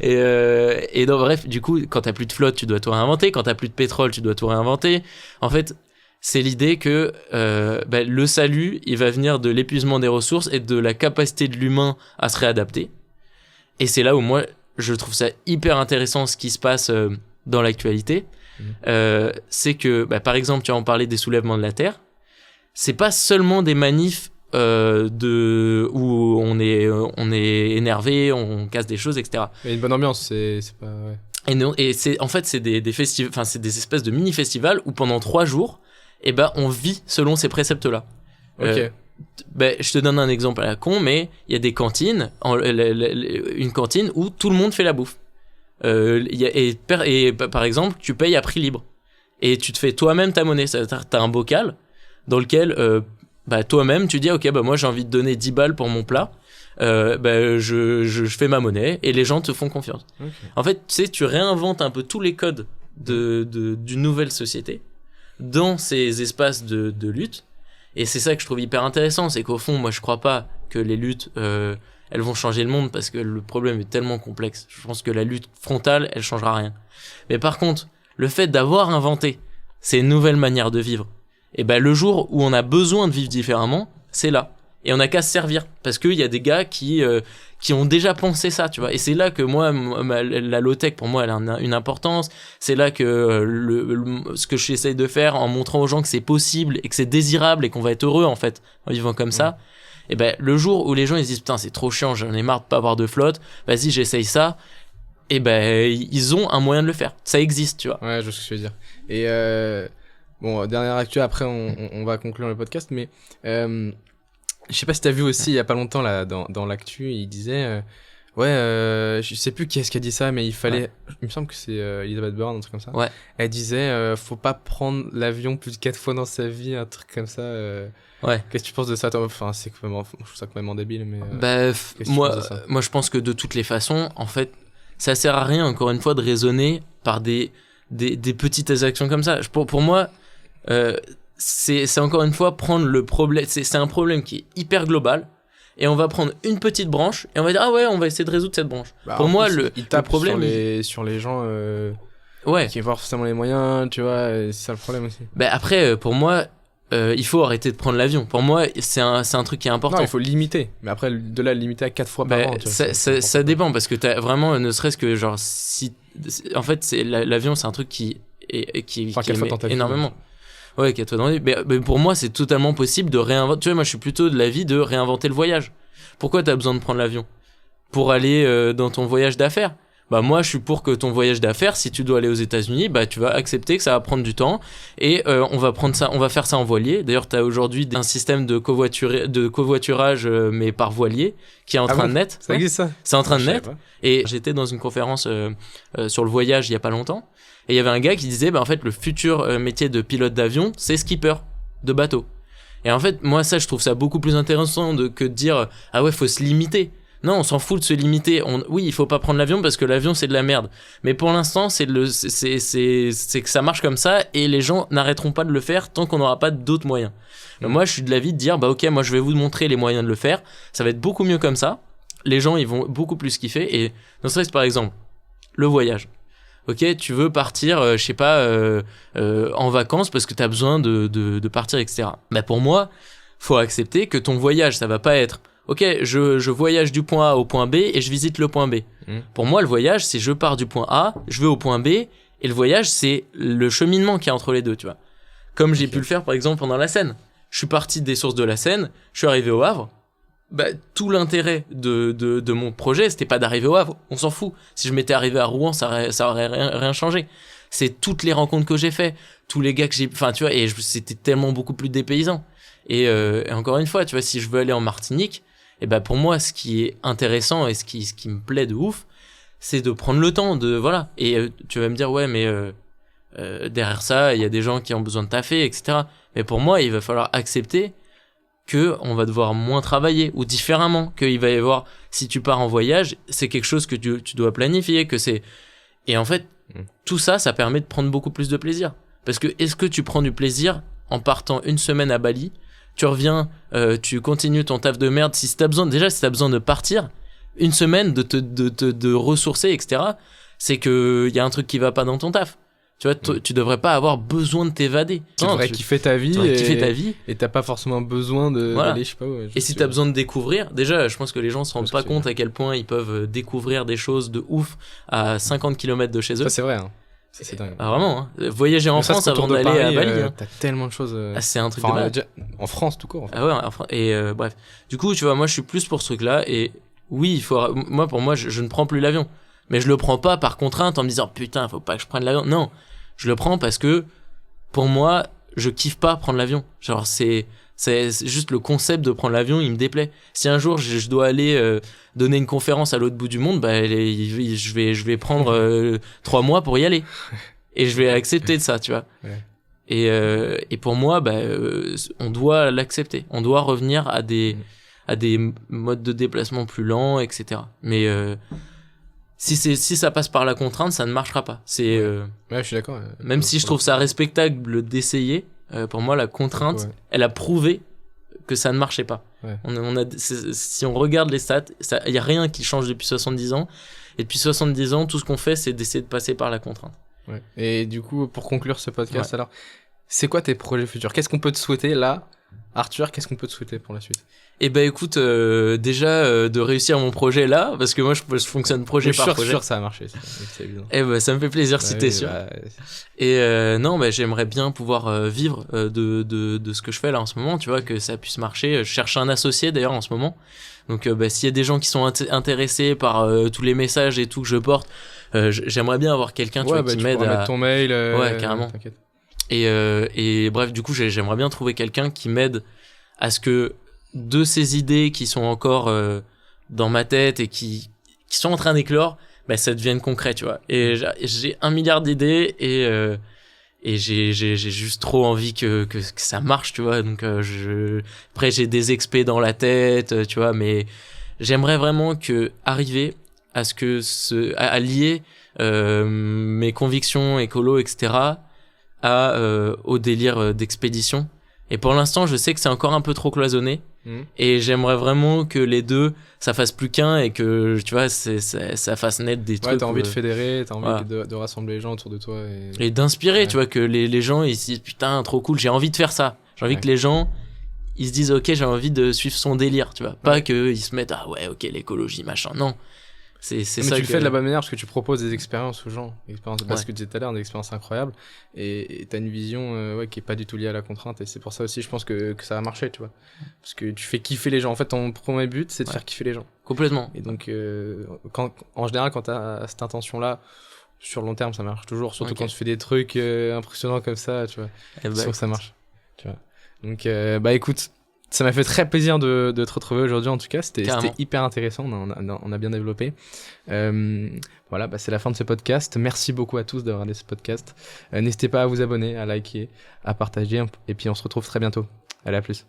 Et et donc, bref, du coup, quand t'as plus de flotte, tu dois tout réinventer. Quand t'as plus de pétrole, tu dois tout réinventer. En fait, c'est l'idée que le salut, il va venir de l'épuisement des ressources et de la capacité de l'humain à se réadapter. Et c'est là où moi, je trouve ça hyper intéressant ce qui se passe dans l'actualité. C'est que, par exemple, tu as en parlé des soulèvements de la Terre. C'est pas seulement des manifs où on est énervé, on casse des choses, etc. Il y a une bonne ambiance, c'est pas... Ouais. Et non, et c'est des festivals, enfin c'est des espèces de mini-festivals où pendant 3 jours, on vit selon ces préceptes-là. Ok. Je te donne un exemple à la con, mais il y a des cantines, une cantine où tout le monde fait la bouffe. Par exemple, tu payes à prix libre. Et tu te fais toi-même ta monnaie. C'est-à-dire, t'as un bocal dans lequel toi-même tu dis ok, moi j'ai envie de donner 10 balles pour mon plat. Je fais ma monnaie et les gens te font confiance. Okay. En fait, tu réinventes un peu tous les codes d'une nouvelle société dans ces espaces de lutte. Et c'est ça que je trouve hyper intéressant, c'est qu'au fond, moi je crois pas que les luttes elles vont changer le monde parce que le problème est tellement complexe. Je pense que la lutte frontale, elle changera rien. Mais par contre, le fait d'avoir inventé ces nouvelles manières de vivre, le jour où on a besoin de vivre différemment, c'est là. Et on n'a qu'à se servir. Parce qu'il y a des gars qui ont déjà pensé ça, tu vois. Et c'est là que moi, la low-tech, pour moi, elle a une importance. C'est là que ce que j'essaye de faire en montrant aux gens que c'est possible et que c'est désirable et qu'on va être heureux, en fait, en vivant comme ça. Le jour où les gens ils se disent, putain, c'est trop chiant, j'en ai marre de pas avoir de flotte, vas-y, j'essaye ça. Ils ont un moyen de le faire. Ça existe, tu vois. Ouais, je vois ce que tu veux dire. Et dernière actu, après, on va conclure le podcast, mais... je sais pas si t'as vu aussi il y a pas longtemps là dans l'actu, il disait je sais plus qui est-ce qui a dit ça, mais il fallait, il me semble que c'est Elisabeth Borne, un truc comme ça. Ouais. Elle disait faut pas prendre l'avion plus de 4 fois dans sa vie, un truc comme ça. Ouais. Qu'est-ce que tu penses de ça toi? Enfin, c'est quand même, je trouve ça quand même débile, mais moi je pense que de toutes les façons, en fait, ça sert à rien encore une fois de raisonner par des petites actions comme ça. Pour moi c'est encore une fois prendre le problème, c'est un problème qui est hyper global et on va prendre une petite branche et on va dire on va essayer de résoudre cette branche. Pour moi il tape le problème sur les gens qui vont avoir forcément les moyens, tu vois, c'est ça le problème aussi. Après pour moi il faut arrêter de prendre l'avion. Pour moi c'est un truc qui est important. Non, il faut limiter, mais après de là limiter à 4 fois par an, tu vois, ça dépend parce que t'as vraiment, ne serait-ce que genre en fait l'avion c'est un truc qui émet énormément. Ouais, 4 fois dans la vie. Mais pour moi, c'est totalement possible de réinventer. Tu vois, moi, je suis plutôt de l'avis de réinventer le voyage. Pourquoi t'as besoin de prendre l'avion? Pour aller dans ton voyage d'affaires? bah moi je suis pour que ton voyage d'affaires, si tu dois aller aux États-Unis, bah tu vas accepter que ça va prendre du temps et on va faire ça en voilier. D'ailleurs, tu as aujourd'hui un système de covoiturage mais par voilier qui est en train de naître. Ça existe ça? C'est en train de naître. Et j'étais dans une conférence sur le voyage il y a pas longtemps et il y avait un gars qui disait bah en fait le futur métier de pilote d'avion, c'est skipper de bateau. Et en fait, moi ça je trouve ça beaucoup plus intéressant que de dire ah ouais, faut se limiter. Non, on s'en fout de se limiter. Oui, il faut pas prendre l'avion parce que l'avion c'est de la merde. Mais pour l'instant, c'est que ça marche comme ça et les gens n'arrêteront pas de le faire tant qu'on n'aura pas d'autres moyens. Moi, je suis de l'avis de dire bah ok, moi je vais vous montrer les moyens de le faire. Ça va être beaucoup mieux comme ça. Les gens ils vont beaucoup plus kiffer et ne serait-ce par exemple le voyage. Ok, tu veux partir, je sais pas, en vacances parce que t'as besoin de partir, etc. Bah pour moi, faut accepter que ton voyage, ça va pas être ok, je voyage du point A au point B et je visite le point B. Pour moi, le voyage, c'est je pars du point A, je vais au point B, et le voyage, c'est le cheminement qui est entre les deux, tu vois. Comme j'ai pu le faire, par exemple, pendant la Seine. Je suis parti des sources de la Seine, je suis arrivé au Havre. Bah, tout l'intérêt de mon projet, c'était pas d'arriver au Havre. On s'en fout. Si je m'étais arrivé à Rouen, ça aurait rien changé. C'est toutes les rencontres que j'ai fait, tous les gars que j'ai, enfin, tu vois, et c'était tellement beaucoup plus dépaysant. Et encore une fois, tu vois, si je veux aller en Martinique, et ben pour moi, ce qui est intéressant et ce qui me plaît de ouf, c'est de prendre le temps de voilà. Et tu vas me dire ouais, mais derrière ça, il y a des gens qui ont besoin de taffer, etc. Mais pour moi, il va falloir accepter que on va devoir moins travailler ou différemment. Qu'il va y avoir, si tu pars en voyage, c'est quelque chose que tu dois planifier, que c'est. Et en fait, tout ça, ça permet de prendre beaucoup plus de plaisir. Parce que est-ce que tu prends du plaisir en partant une semaine à Bali? Tu reviens, tu continues ton taf de merde. Si t'as besoin de partir, une semaine de ressourcer, etc., c'est que y a un truc qui va pas dans ton taf. Tu vois, tu devrais pas avoir besoin de t'évader. Tu devrais kiffer ta vie. Et t'as pas forcément besoin d'aller, je sais pas où. Et si t'as besoin de découvrir, déjà, je pense que les gens se rendent pas compte à quel point ils peuvent découvrir des choses de ouf à 50 km de chez eux. Ça, c'est vrai, hein. Ça, c'est dingue. Ah, vraiment, hein. Voyager en France avant d'aller à Bali. T'as tellement de choses. C'est un truc de malade. En France, tout court. En fait. Ah ouais, et bref. Du coup, tu vois, moi, je suis plus pour ce truc-là. Et oui, pour moi, je ne prends plus l'avion. Mais je le prends pas par contrainte en me disant, putain, faut pas que je prenne l'avion. Non. Je le prends parce que, pour moi, je kiffe pas prendre l'avion. Genre, c'est juste le concept de prendre l'avion, il me déplaît. Si un jour je dois aller donner une conférence à l'autre bout du monde, bah je vais prendre 3 mois pour y aller. Et je vais accepter de ça, tu vois. Ouais. Et pour moi, bah on doit l'accepter. On doit revenir à des modes de déplacement plus lents, etc. Mais si ça passe par la contrainte, ça ne marchera pas. Ouais, je suis d'accord. Même si je trouve ça respectable d'essayer, pour moi, la contrainte, elle a prouvé que ça ne marchait pas. Ouais. Si on regarde les stats, il y a rien qui change depuis 70 ans. Et depuis 70 ans, tout ce qu'on fait, c'est d'essayer de passer par la contrainte. Ouais. Et du coup, pour conclure ce podcast, alors, c'est quoi tes projets futurs? Qu'est-ce qu'on peut te souhaiter là, Arthur? Qu'est-ce qu'on peut te souhaiter pour la suite? Eh ben écoute, déjà de réussir mon projet là, parce que moi je fonctionne projet par projet. Je suis sûr que ça a marché, c'est évident. Eh ben ça me fait plaisir si t'es sûr. Et non, bah, j'aimerais bien pouvoir vivre de ce que je fais là en ce moment, tu vois, que ça puisse marcher. Je cherche un associé d'ailleurs en ce moment. Donc bah, s'il y a des gens qui sont intéressés par tous les messages et tout que je porte, j'aimerais bien avoir quelqu'un qui m'aide à mettre ton mail. Ouais, carrément. T'inquiète. Et bref, du coup, j'aimerais bien trouver quelqu'un qui m'aide à ce que de ces idées qui sont encore dans ma tête et qui sont en train d'éclore, bah, ça devienne concret, tu vois. Et j'ai 1 milliard d'idées et j'ai juste trop envie que ça marche, tu vois. Donc après j'ai des expés dans la tête, tu vois, mais j'aimerais vraiment arriver à ce que à lier mes convictions écolo, etc. au délire d'expédition. Et pour l'instant, je sais que c'est encore un peu trop cloisonné. Et j'aimerais vraiment que les deux, ça fasse plus qu'un et que, tu vois, ça fasse naître des trucs. Ouais, t'as envie de fédérer, t'as envie de rassembler les gens autour de toi. Et d'inspirer, tu vois, que les gens, ils se disent, putain, trop cool, j'ai envie de faire ça. J'ai envie que les gens, ils se disent, ok, j'ai envie de suivre son délire, tu vois. Pas qu'ils se mettent, ah ouais, ok, l'écologie, machin. Non. C'est mais ça tu que... le fais de la bonne manière parce que tu proposes des expériences aux gens. Parce Ouais. que tu disais tout à l'heure, des expériences incroyables. Et tu as une vision qui est pas du tout liée à la contrainte. Et c'est pour ça aussi, je pense que ça va marcher, tu vois. Parce que tu fais kiffer les gens. En fait, ton premier but, c'est de Ouais. faire kiffer les gens. Complètement. Et donc, en général, quand tu as cette intention-là, sur le long terme, ça marche toujours. Surtout Ok. quand tu fais des trucs impressionnants comme ça, tu vois. Eh bah, C'est sûr que ça marche. Tu vois. Donc, écoute, ça m'a fait très plaisir de te retrouver aujourd'hui. En tout cas, c'était Carrément. hyper intéressant. On a bien développé. Voilà, c'est la fin de ce podcast. Merci beaucoup à tous d'avoir regardé ce podcast. N'hésitez pas à vous abonner, à liker, à partager. Et puis, on se retrouve très bientôt. Allez, à plus.